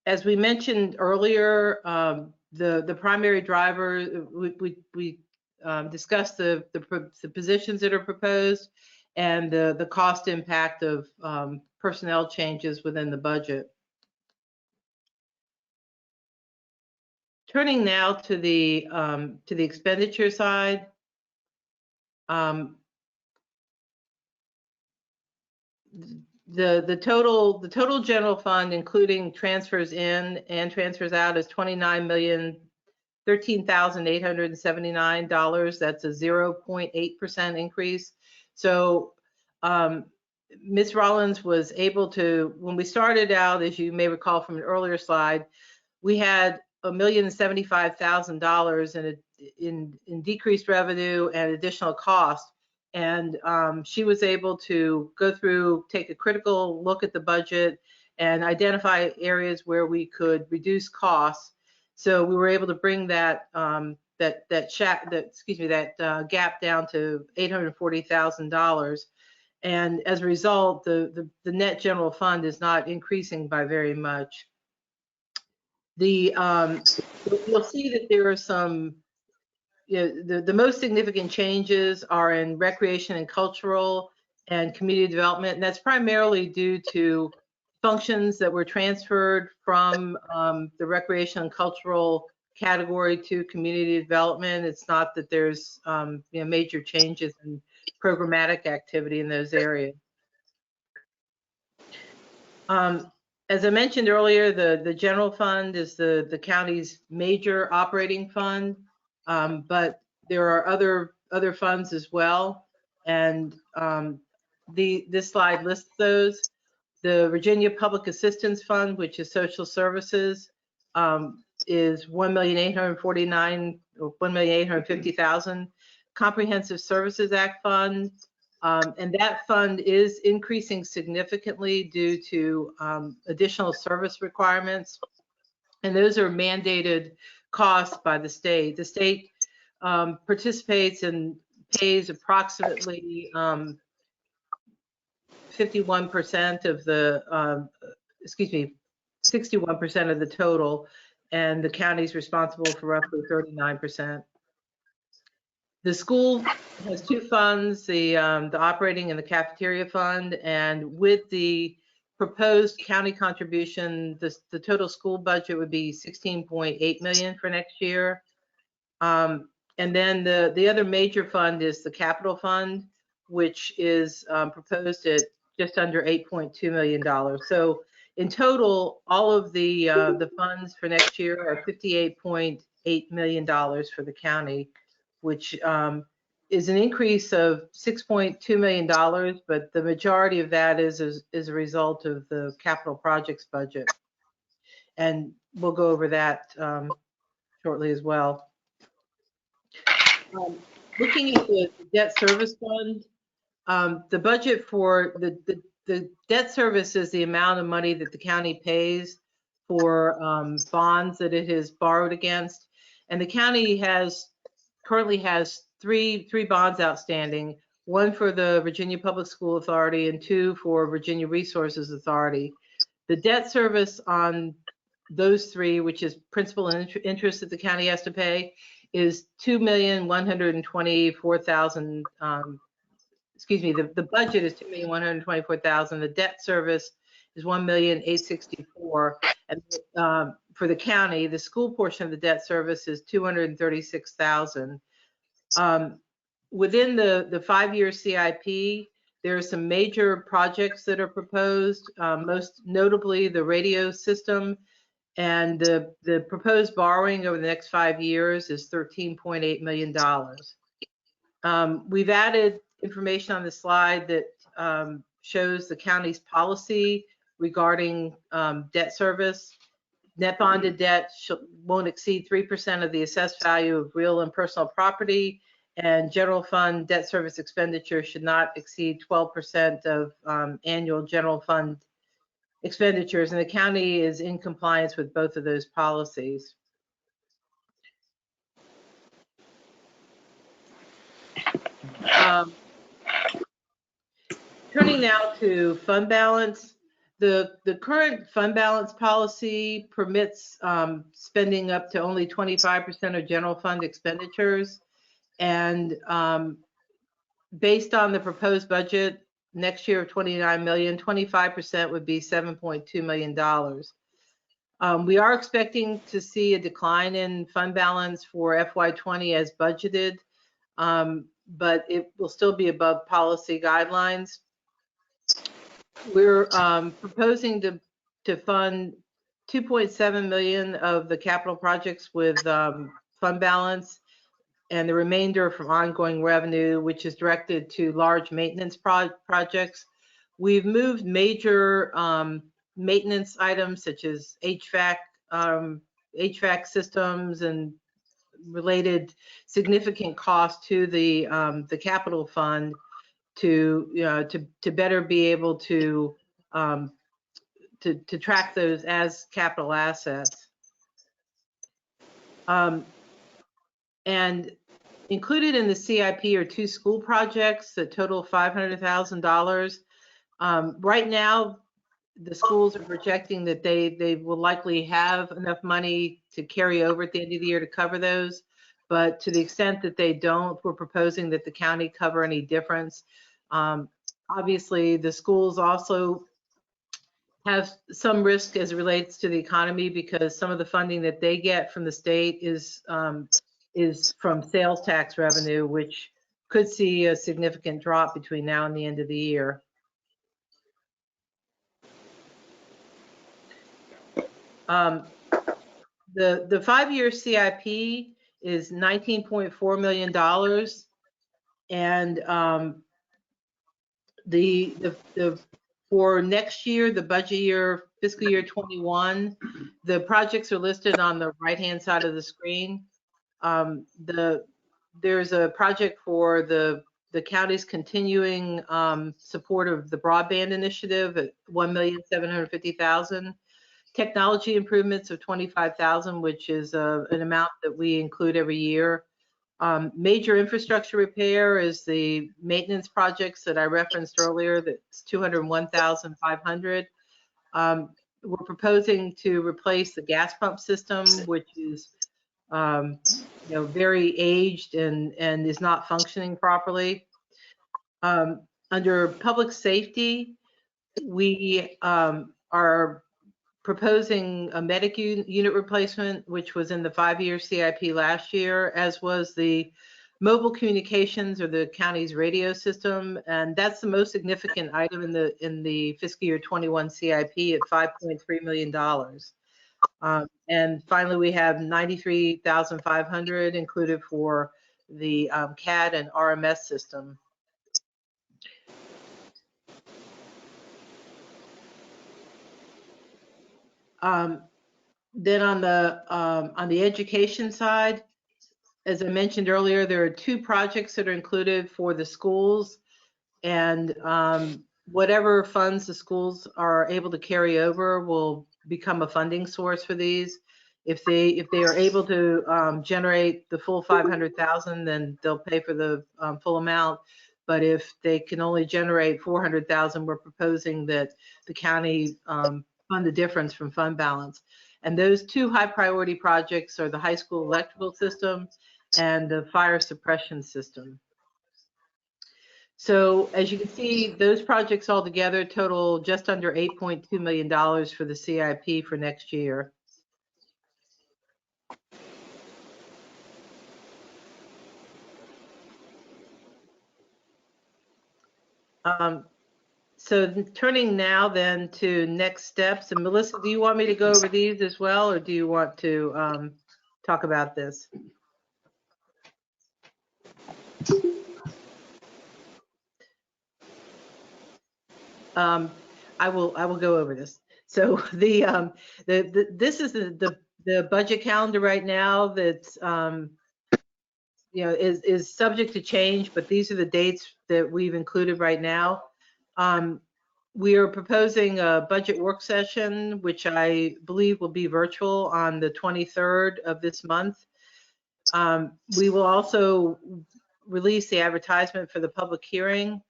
As we mentioned earlier, the primary driver, we discussed the positions that are proposed and the cost impact of personnel changes within the budget. Turning now to the expenditure side, the total general fund, including transfers in and transfers out, is $29,013,879. That's a 0.8% increase. So Ms. Rollins was able to, when we started out, as you may recall from an earlier slide, we had $1,075,000 in decreased revenue and additional cost. And she was able to go through, take a critical look at the budget and identify areas where we could reduce costs. So we were able to bring that gap down to $840,000. And as a result, the net general fund is not increasing by very much. You'll see that there are some, the most significant changes are in recreation and cultural and community development, and that's primarily due to functions that were transferred from the recreation and cultural category to community development. It's not that there's major changes in programmatic activity in those areas. As I mentioned earlier, the general fund is the county's major operating fund, but there are other funds as well, and this slide lists those. The Virginia Public Assistance Fund, which is social services, is $1,850,000. Comprehensive Services Act Fund, and that fund is increasing significantly due to additional service requirements, and those are mandated costs by the state. The state participates and pays approximately 51% of the, 61% of the total, and the county's responsible for roughly 39%. The school has two funds, the operating and the cafeteria fund, and with the proposed county contribution, the total school budget would be 16.8 million for next year. And then the other major fund is the capital fund, which is proposed at just under $8.2 million. So in total, all of the funds for next year are $58.8 million for the county, which is an increase of $6.2 million, but the majority of that is a result of the capital projects budget. And we'll go over that shortly as well. Looking at the debt service fund, the budget for the debt service is the amount of money that the county pays for bonds that it has borrowed against. And the county currently has three bonds outstanding, one for the Virginia Public School Authority and two for Virginia Resources Authority. The debt service on those three, which is principal and interest that the county has to pay, is $2,124,000. Excuse me, the budget is $2,124,000. The debt service is $1,864,000. And for the county, the school portion of the debt service is $236,000. Within the 5-year CIP, there are some major projects that are proposed, most notably the radio system, and the proposed borrowing over the next 5 years is $13.8 million. We've added information on the slide that shows the county's policy regarding debt service. Net bonded debt won't exceed 3% of the assessed value of real and personal property, and general fund debt service expenditure should not exceed 12% of annual general fund expenditures, and the county is in compliance with both of those policies. Turning now to fund balance, the current fund balance policy permits spending up to only 25% of general fund expenditures, and based on the proposed budget next year of $29 million, 25% would be $7.2 million. We are expecting to see a decline in fund balance for FY20 as budgeted, but it will still be above policy guidelines. We're proposing to fund 2.7 million of the capital projects with fund balance, and the remainder from ongoing revenue, which is directed to large maintenance projects. We've moved major maintenance items such as HVAC systems and related significant costs to the capital fund to better be able to track those as capital assets. And included in the CIP are two school projects that total $500,000. Right now, the schools are projecting that they will likely have enough money to carry over at the end of the year to cover those. But to the extent that they don't, we're proposing that the county cover any difference. Obviously, the schools also have some risk as it relates to the economy because some of the funding that they get from the state is from sales tax revenue, which could see a significant drop between now and the end of the year. The 5-year CIP is $19.4 million, and for next year, the budget year, fiscal year 21, the projects are listed on the right-hand side of the screen. There's a project for the county's continuing support of the broadband initiative at $1,750,000. Technology improvements of $25,000, which is an amount that we include every year. Major infrastructure repair is the maintenance projects that I referenced earlier. That's $201,500. We're proposing to replace the gas pump system, which is very aged and is not functioning properly. Under public safety, we are proposing a medic unit replacement, which was in the 5-year CIP last year, as was the mobile communications or the county's radio system, and that's the most significant item in the fiscal year 21 CIP at $5.3 million. And finally, we have $93,500 included for the CAD and RMS system. Then on the education side, as I mentioned earlier, there are 2 projects that are included for the schools, and whatever funds the schools are able to carry over will become a funding source for these. If they are able to generate the full $500,000, then they'll pay for the full amount. But if they can only generate $400,000, we're proposing that the county fund the difference from fund balance. And those 2 high priority projects are the high school electrical system and the fire suppression system. So as you can see, those projects all together total just under $8.2 million for the CIP for next year. So turning now then to next steps, and Melissa, do you want me to go over these as well, or do you want to talk about this? I will go over this. So this is the budget calendar right now that's is subject to change, but these are the dates that we've included right now. We are proposing a budget work session, which I believe will be virtual on the 23rd of this month. We will also release the advertisement for the public hearing.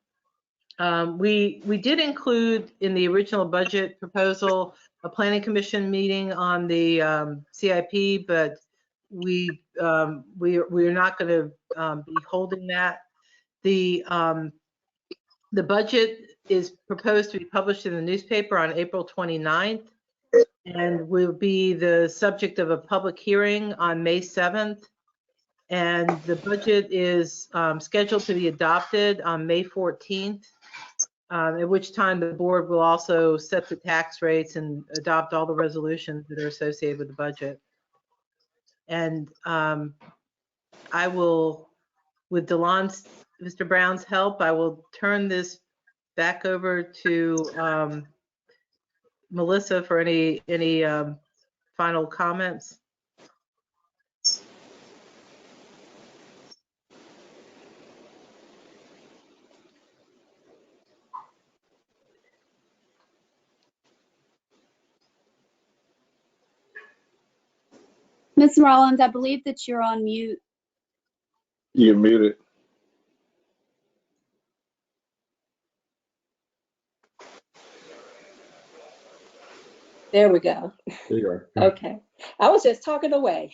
We did include in the original budget proposal a planning commission meeting on the CIP, but we are not going to be holding that. The budget is proposed to be published in the newspaper on April 29th and will be the subject of a public hearing on May 7th. And the budget is scheduled to be adopted on May 14th, at which time the board will also set the tax rates and adopt all the resolutions that are associated with the budget. And I will, with Mr. Brown's help, I will turn this back over to Melissa for any final comments. Ms. Rollins, I believe that you're on mute. You're muted. There we go. There you are. Okay. I was just talking away.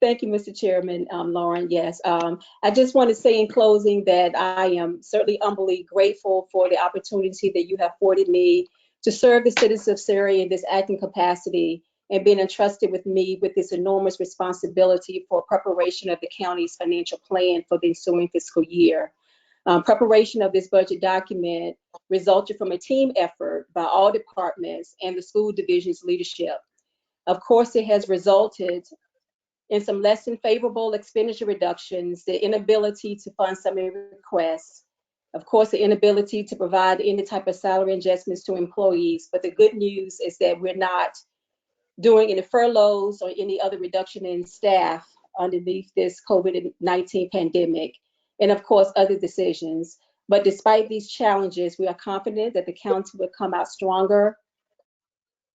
Thank you, Mr. Chairman, Lauren. Yes, I just want to say in closing that I am certainly humbly grateful for the opportunity that you have afforded me to serve the citizens of Surrey in this acting capacity and being entrusted with me with this enormous responsibility for preparation of the county's financial plan for the ensuing fiscal year. Preparation of this budget document resulted from a team effort by all departments and the school division's leadership. Of course, it has resulted in some less than favorable expenditure reductions, the inability to fund some requests, of course, the inability to provide any type of salary adjustments to employees. But the good news is that we're not doing any furloughs or any other reduction in staff underneath this COVID-19 pandemic, and of course, other decisions. But despite these challenges, we are confident that the county will come out stronger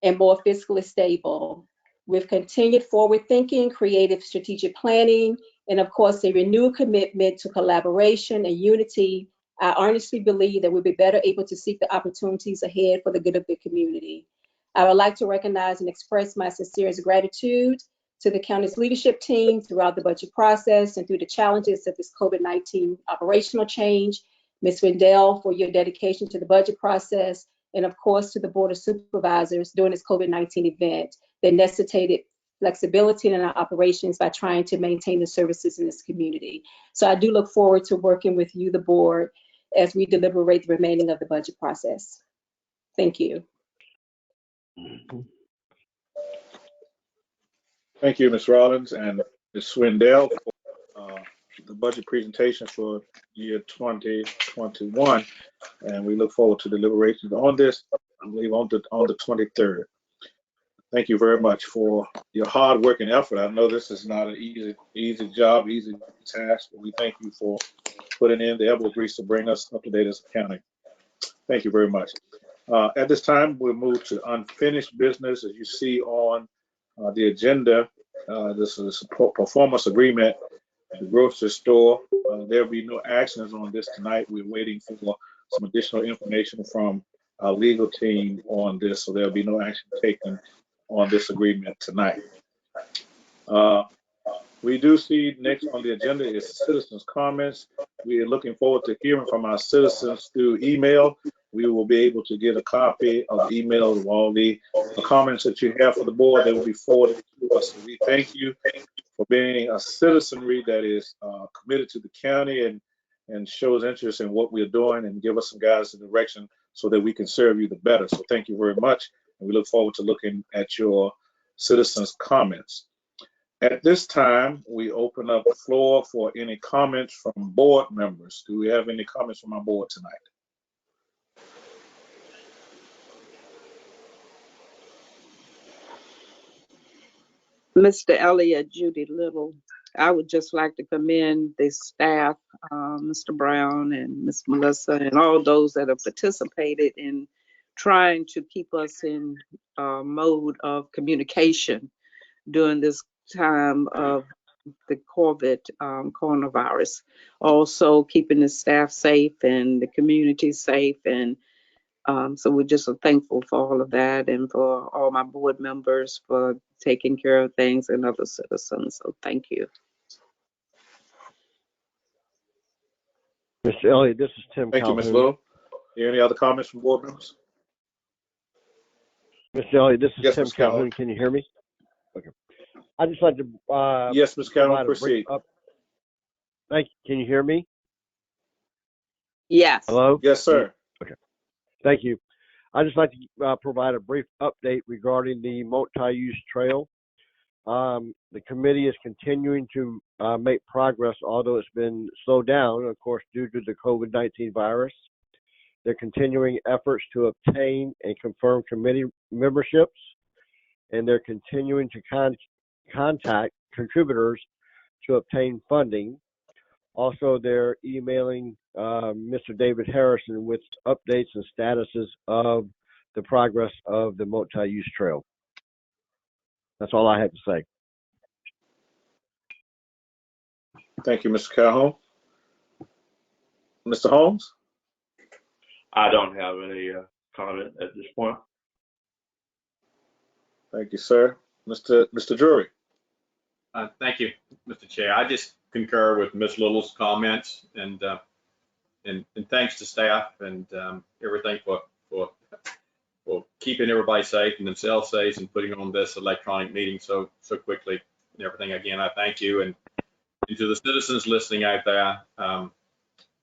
and more fiscally stable. with continued forward thinking, creative strategic planning, and of course, a renewed commitment to collaboration and unity, I honestly believe that we'll be better able to seek the opportunities ahead for the good of the community. I would like to recognize and express my sincerest gratitude to the county's leadership team throughout the budget process and through the challenges of this COVID-19 operational change. Ms. Rendell, for your dedication to the budget process, and of course to the Board of Supervisors during this COVID-19 event that necessitated flexibility in our operations by trying to maintain the services in this community. So I do look forward to working with you, the board, as we deliberate the remaining of the budget process. Thank you. Thank you, Ms. Rollins and Ms. Swindell, for the budget presentation for year 2021. And we look forward to deliberations on this, I believe, on the 23rd. Thank you very much for your hard work and effort. I know this is not an easy job, easy task, but we thank you for putting in the elbow grease to bring us up to date as a county. Thank you very much. At this time, we'll move to unfinished business. As you see on the agenda, this is a performance agreement at the grocery store. There'll be no actions on this tonight. We're waiting for some additional information from our legal team on this, so there'll be no action taken on this agreement tonight. We do see next on the agenda is citizens' comments. We are looking forward to hearing from our citizens through email. We will be able to get a copy of the email of all the comments that you have for the board that will be forwarded to us. So we thank you for being a citizenry that is committed to the county and shows interest in what we're doing and give us some guidance and direction so that we can serve you the better. So thank you very much. And we look forward to looking at your citizens' comments. At this time, we open up the floor for any comments from board members. Do we have any comments from our board tonight? Mr. Elliott, Judy Little, I would just like to commend the staff, Mr. Brown and Ms. Melissa, and all those that have participated in trying to keep us in mode of communication during this time of the COVID coronavirus. Also keeping the staff safe and the community safe. And so we're just so thankful for all of that, and for all my board members for taking care of things and other citizens. So thank you. Mr. Elliott, this is Tim Thank Calhoun. you, Ms. Little. Any other comments from board members? Mr. Elliott, this is Yes, Tim Ms. Calhoun. Calhoun. Can you hear me? Okay. I'd just like to Yes, Ms. Calhoun, provide a brief proceed. Thank you. Can you hear me? Yes. Hello? Yes, sir. Okay. Thank you. I'd just like to provide a brief update regarding the multi-use trail. The committee is continuing to make progress, although it's been slowed down, of course, due to the COVID-19 virus. They're continuing efforts to obtain and confirm committee memberships, and they're continuing to contact contributors to obtain funding. Also, they're emailing Mr. David Harrison with updates and statuses of the progress of the multi-use trail. That's all I have to say. Thank you, Mr. Calhoun. Mr. Holmes? I don't have any comment at this point. Thank you, sir. Mr. Drury? Thank you, Mr. Chair. I just concur with Ms. Little's comments, and thanks to staff and everything for keeping everybody safe and themselves safe and putting on this electronic meeting so quickly and everything. Again, I thank you, and to the citizens listening out there,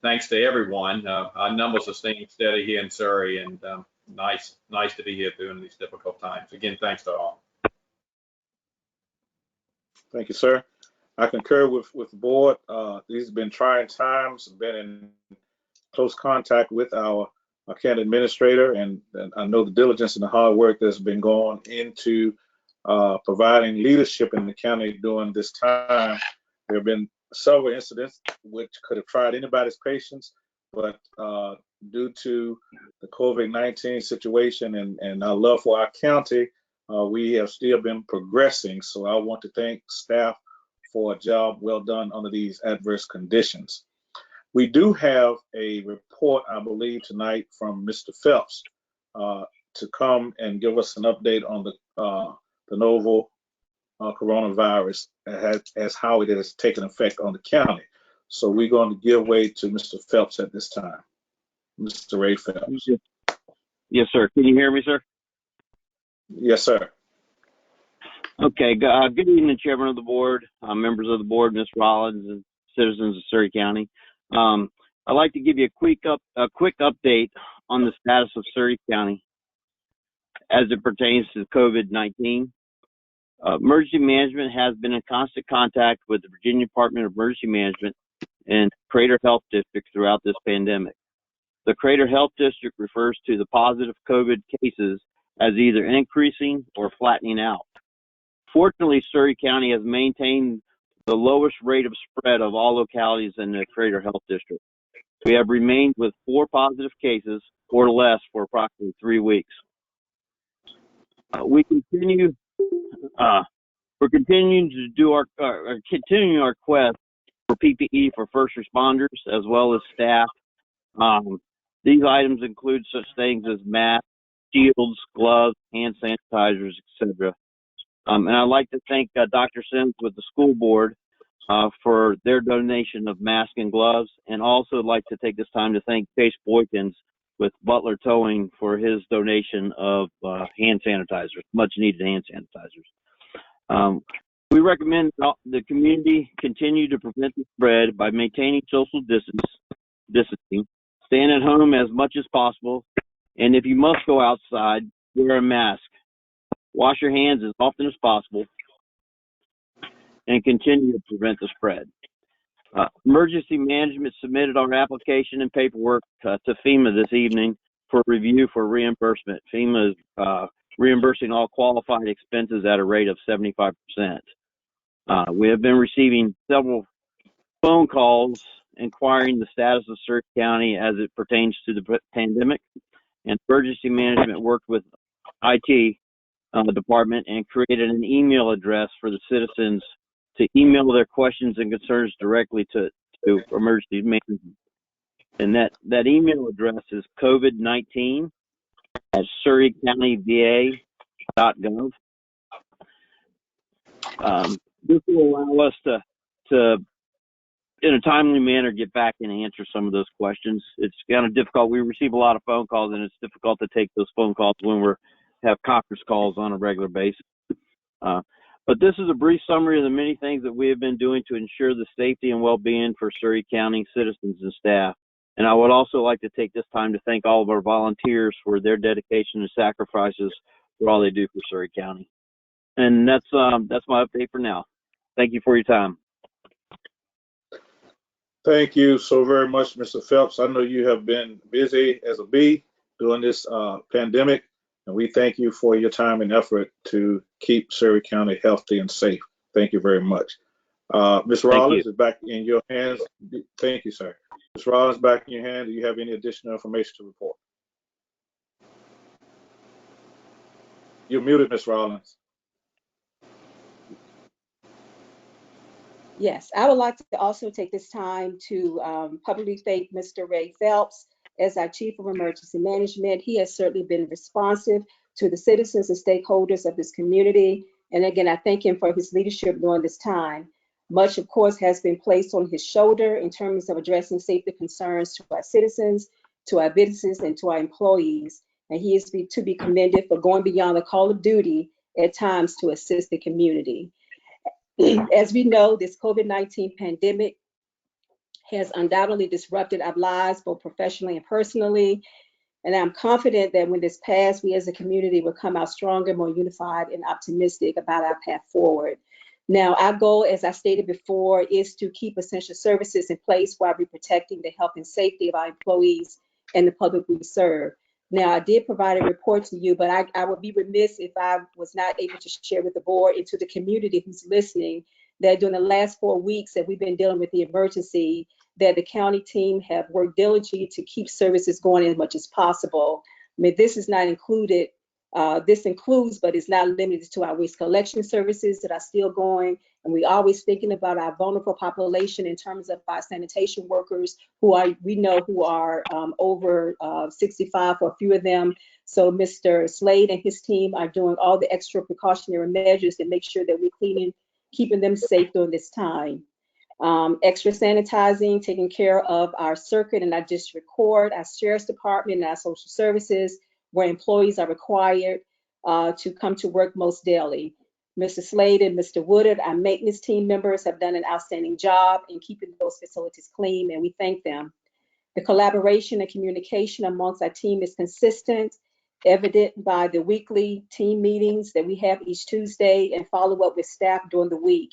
thanks to everyone. Our numbers are staying steady here in Surrey, and nice to be here during these difficult times. Again, thanks to all. Thank you, sir. I concur with the board. These have been trying times. I've been in close contact with our county administrator, and I know the diligence and the hard work that's been going into providing leadership in the county during this time. There have been several incidents which could have tried anybody's patience, but due to the COVID-19 situation and our love for our county, we have still been progressing. So I want to thank staff for a job well done under these adverse conditions. We do have a report, I believe, tonight from Mr. Phelps to come and give us an update on the novel coronavirus as how it has taken effect on the county. So we're going to give way to Mr. Phelps at this time. Mr. Ray Phelps. Yes, sir. Can you hear me, sir? Yes, sir. Okay. Good evening, Chairman of the Board, members of the board, Ms. Rollins, and citizens of Surrey County. I'd like to give you a quick update on the status of Surrey County as it pertains to COVID-19. Emergency Management has been in constant contact with the Virginia Department of Emergency Management and Crater Health District throughout this pandemic. The Crater Health District refers to the positive COVID cases as either increasing or flattening out. Fortunately, Surrey County has maintained the lowest rate of spread of all localities in the Crater Health District. We have remained with 4 positive cases or less for approximately 3 weeks. We're continuing to do continuing our quest for PPE for first responders as well as staff. These items include such things as masks, shields, gloves, hand sanitizers, etc. And I'd like to thank Dr. Sims with the school board for their donation of masks and gloves, and also like to take this time to thank Chase Boykins with Butler Towing for his donation of hand sanitizers, much needed hand sanitizers. We recommend the community continue to prevent the spread by maintaining social distancing, staying at home as much as possible, and if you must go outside, wear a mask. Wash your hands as often as possible, and continue to prevent the spread. Emergency Management submitted our application and paperwork to FEMA this evening for review for reimbursement. FEMA is reimbursing all qualified expenses at a rate of 75%. We have been receiving several phone calls inquiring the status of Surrey County as it pertains to the pandemic, and Emergency Management worked with IT department and created an email address for the citizens to email their questions and concerns directly to Emergency Management. And that email address is covid19@surreycountyva.gov. This will allow us to, in a timely manner, get back and answer some of those questions. It's kind of difficult. We receive a lot of phone calls, and it's difficult to take those phone calls when we have conference calls on a regular basis. But this is a brief summary of the many things that we have been doing to ensure the safety and well-being for Surrey County citizens and staff. And I would also like to take this time to thank all of our volunteers for their dedication and sacrifices for all they do for Surrey County. And that's my update for now. Thank you for your time. Thank you so very much, Mr. Phelps. I know you have been busy as a bee during this pandemic, and we thank you for your time and effort to keep Surrey County healthy and safe. Thank you very much. Ms. Rollins is back in your hands. Thank you, sir. Ms. Rollins, back in your hands. Do you have any additional information to report? You're muted, Ms. Rollins. Yes, I would like to also take this time to publicly thank Mr. Ray Phelps as our Chief of Emergency Management. He has certainly been responsive to the citizens and stakeholders of this community. And again, I thank him for his leadership during this time. Much, of course, has been placed on his shoulder in terms of addressing safety concerns to our citizens, to our businesses, and to our employees. And he is to be commended for going beyond the call of duty at times to assist the community. As we know, this COVID-19 pandemic has undoubtedly disrupted our lives, both professionally and personally. And I'm confident that when this passes, we as a community will come out stronger, more unified, and optimistic about our path forward. Now, our goal, as I stated before, is to keep essential services in place while we're protecting the health and safety of our employees and the public we serve. Now, I did provide a report to you, but I would be remiss if I was not able to share with the board and to the community who's listening that during the last 4 weeks that we've been dealing with the emergency, that the county team have worked diligently to keep services going as much as possible. I mean, this is not included This includes, but is not limited to, our waste collection services that are still going. And we always thinking about our vulnerable population in terms of our sanitation workers we know who are over 65 for a few of them. So Mr. Slade and his team are doing all the extra precautionary measures to make sure that we're keeping them safe during this time. Extra sanitizing, taking care of our circuit and our district court, our sheriff's department, and our social services, where employees are required to come to work most daily. Mr. Slade and Mr. Woodard, our maintenance team members, have done an outstanding job in keeping those facilities clean, and we thank them. The collaboration and communication amongst our team is consistent, evident by the weekly team meetings that we have each Tuesday and follow up with staff during the week.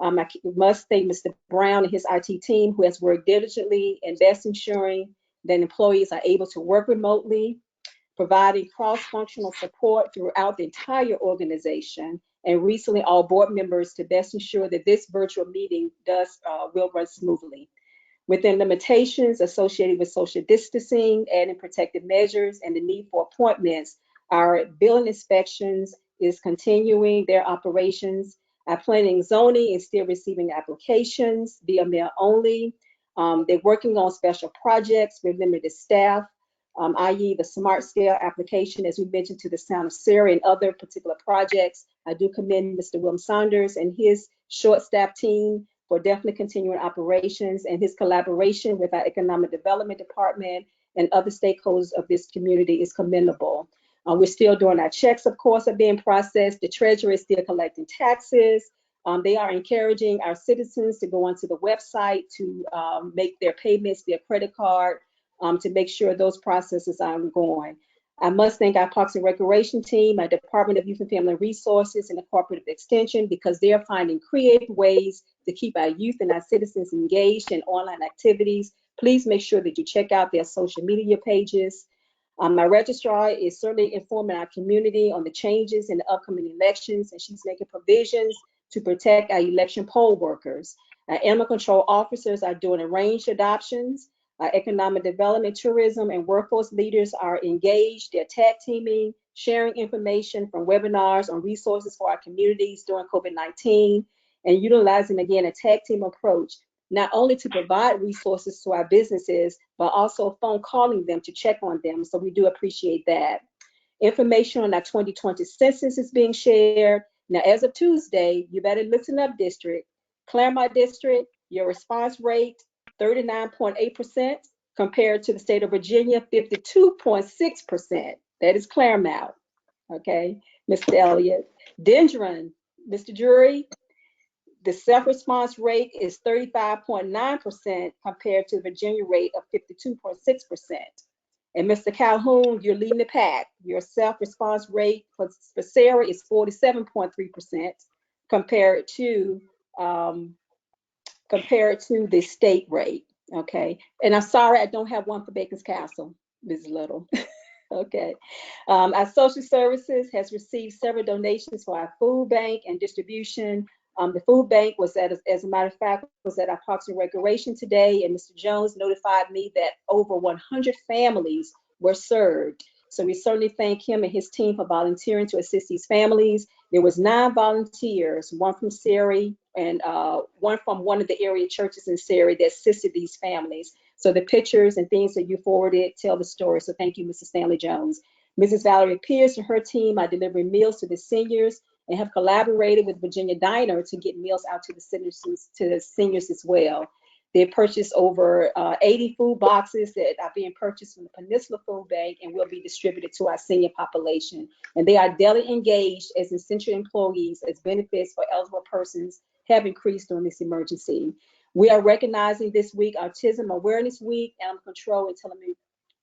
I must thank Mr. Brown and his IT team, who has worked diligently in best ensuring that employees are able to work remotely, providing cross-functional support throughout the entire organization, and recently all board members to best ensure that this virtual meeting will run smoothly. Within limitations associated with social distancing, adding protective measures, and the need for appointments, our building inspections is continuing their operations. Our planning and zoning is still receiving applications via mail only. They're working on special projects with limited staff, i.e. the Smart Scale application, as we mentioned, to the Sound of Surrey and other particular projects. I do commend Mr. William Saunders and his short staff team for definitely continuing operations, and his collaboration with our Economic Development Department and other stakeholders of this community is commendable. We're still doing our checks, of course, are being processed. The Treasurer is still collecting taxes. They are encouraging our citizens to go onto the website to make their payments via credit card to make sure those processes are ongoing. I must thank our Parks and Recreation team, our Department of Youth and Family Resources, and the Cooperative Extension, because they are finding creative ways to keep our youth and our citizens engaged in online activities. Please make sure that you check out their social media pages. My registrar is certainly informing our community on the changes in the upcoming elections, and she's making provisions to protect our election poll workers. Our animal control officers are doing arranged adoptions. Economic development, tourism, and workforce leaders are engaged. They're tag teaming, sharing information from webinars on resources for our communities during COVID-19, and utilizing, again, a tag team approach, not only to provide resources to our businesses, but also phone calling them to check on them. So we do appreciate that. Information on our 2020 census is being shared. Now, as of Tuesday, you better listen up, district. Claremont District, your response rate, 39.8%, compared to the state of Virginia, 52.6%. That is Claremont, okay, Mr. Elliott. Dendron, Mr. Drury, the self-response rate is 35.9% compared to the Virginia rate of 52.6%. And Mr. Calhoun, you're leading the pack. Your self-response rate for Sarah is 47.3% compared to the state rate, okay? And I'm sorry, I don't have one for Bacon's Castle, Ms. Little, okay? Our social services has received several donations for our food bank and distribution. The food bank was as a matter of fact, was at our Parks and Recreation today, and Mr. Jones notified me that over 100 families were served. So we certainly thank him and his team for volunteering to assist these families. There was 9 volunteers, one from Surrey and one from one of the area churches in Surrey that assisted these families. So the pictures and things that you forwarded tell the story. So thank you, Mrs. Stanley Jones. Mrs. Valerie Pierce and her team are delivering meals to the seniors and have collaborated with Virginia Diner to get meals out to the seniors as well. They purchased over 80 food boxes that are being purchased from the Peninsula Food Bank and will be distributed to our senior population. And they are daily engaged as essential employees as benefits for eligible persons have increased during this emergency. We are recognizing this week Autism Awareness Week, Animal Control and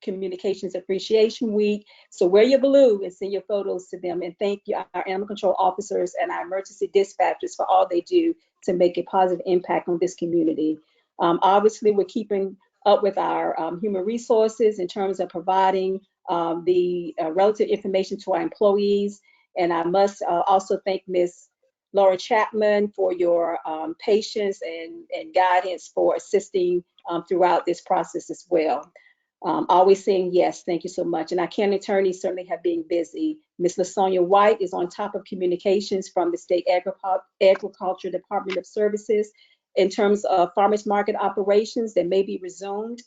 Telecommunications Appreciation Week. So wear your blue and send your photos to them. And thank you, our animal control officers and our emergency dispatchers, for all they do to make a positive impact on this community. Obviously, we're keeping up with our human resources in terms of providing the relative information to our employees. And I must also thank Ms. Laura Chapman for your patience and guidance for assisting throughout this process as well. Always saying yes, thank you so much. And our county attorneys certainly have been busy. Ms. LaSonia White is on top of communications from the State Agriculture Department of Services in terms of farmers market operations that may be resumed.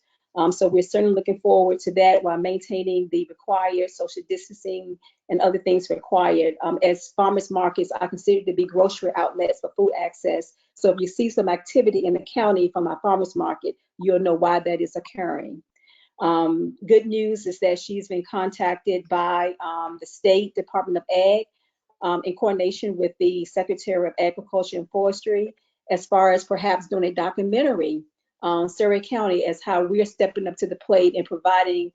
So we're certainly looking forward to that while maintaining the required social distancing and other things required. As farmers markets are considered to be grocery outlets for food access. So if you see some activity in the county from our farmers market, you'll know why that is occurring. Good news is that she's been contacted by the State Department of Ag in coordination with the Secretary of Agriculture and Forestry as far as perhaps doing a documentary on Surrey County as how we're stepping up to the plate and providing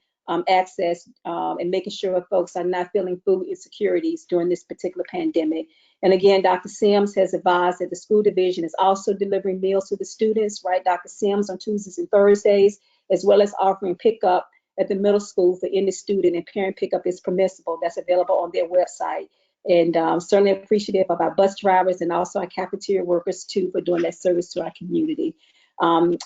access and making sure folks are not feeling food insecurities during this particular pandemic. And again, Dr. Sims has advised that the school division is also delivering meals to the students, right, Dr. Sims, on Tuesdays and Thursdays, as well as offering pickup at the middle school for any student, and parent pickup is permissible. That's available on their website. And certainly appreciative of our bus drivers and also our cafeteria workers too for doing that service to our community.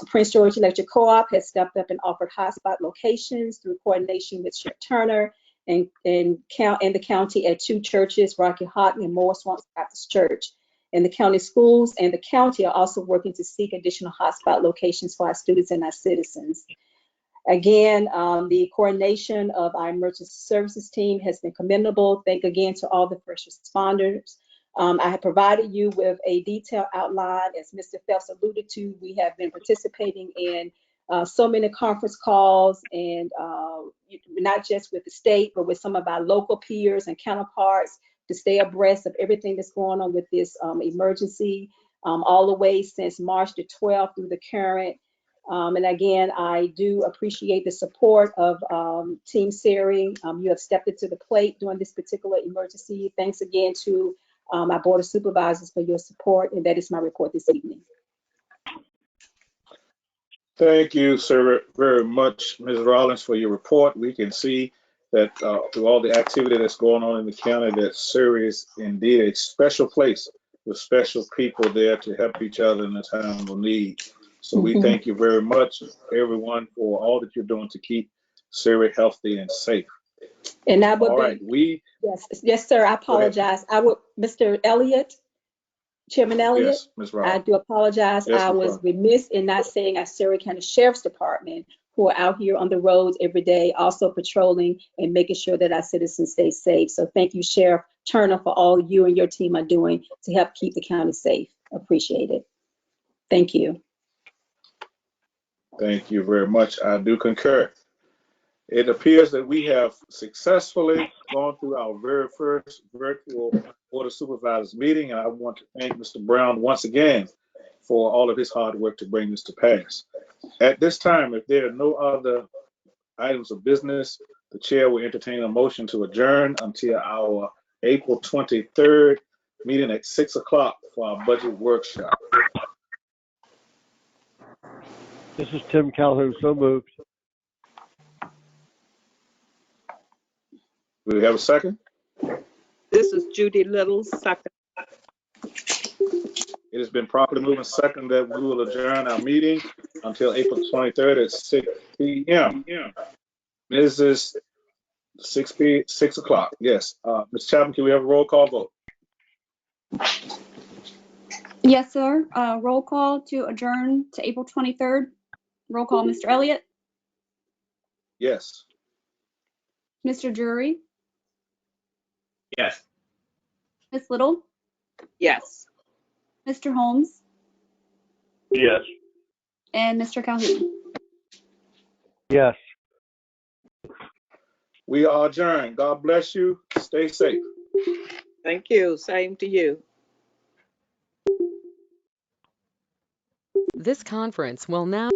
Prince George Electric Co-op has stepped up and offered hotspot locations through coordination with Sheriff Turner and the county at 2 churches, Rocky Houghton and Moore Swamps Baptist Church. And the county schools and the county are also working to seek additional hotspot locations for our students and our citizens. Again, the coordination of our emergency services team has been commendable. Thank again to all the first responders. I have provided you with a detailed outline. As Mr. Phelps alluded to, we have been participating in so many conference calls, and not just with the state, but with some of our local peers and counterparts to stay abreast of everything that's going on with this emergency, all the way since March the 12th through the current. And again, I do appreciate the support of Team Seri. You have stepped into the plate during this particular emergency. Thanks again to my Board of Supervisors for your support, and that is my report this evening. Thank you, sir, very much, Ms. Rollins, for your report. We can see that through all the activity that's going on in the county, that Surrey is indeed a special place with special people there to help each other in a time of need. So we thank you very much, everyone, for all that you're doing to keep Surrey healthy and safe. And I would all right, yes, sir. I apologize. Mr. Elliott, Chairman Elliott, yes, Ms. Rollins. I do apologize. Yes, I was remiss in not saying our Surrey County Sheriff's Department, who are out here on the roads every day, also patrolling and making sure that our citizens stay safe. So thank you, Sheriff Turner, for all you and your team are doing to help keep the county safe. Appreciate it. Thank you. Thank you very much. I do concur. It appears that we have successfully gone through our very first virtual Board of Supervisors meeting, and I want to thank Mr. Brown once again for all of his hard work to bring this to pass. At this time, if there are no other items of business, the chair will entertain a motion to adjourn until our April 23rd meeting at 6 o'clock for our budget workshop. This is Tim Calhoun, so moved. Do we have a second? This is Judy Little, second. It has been properly moved and second that we will adjourn our meeting until April 23rd at 6 p.m. This is 6 o'clock. Yes. Ms. Chapman, can we have a roll call vote? Yes, sir. Roll call to adjourn to April 23rd. Roll call, Mr. Elliott, Yes. Mr. Drury, Yes. Ms. Little, Yes. Mr. Holmes, Yes. and Mr. Calhoun. Yes. We are adjourned. God bless you. Stay safe. Thank you. Same to you. This conference will now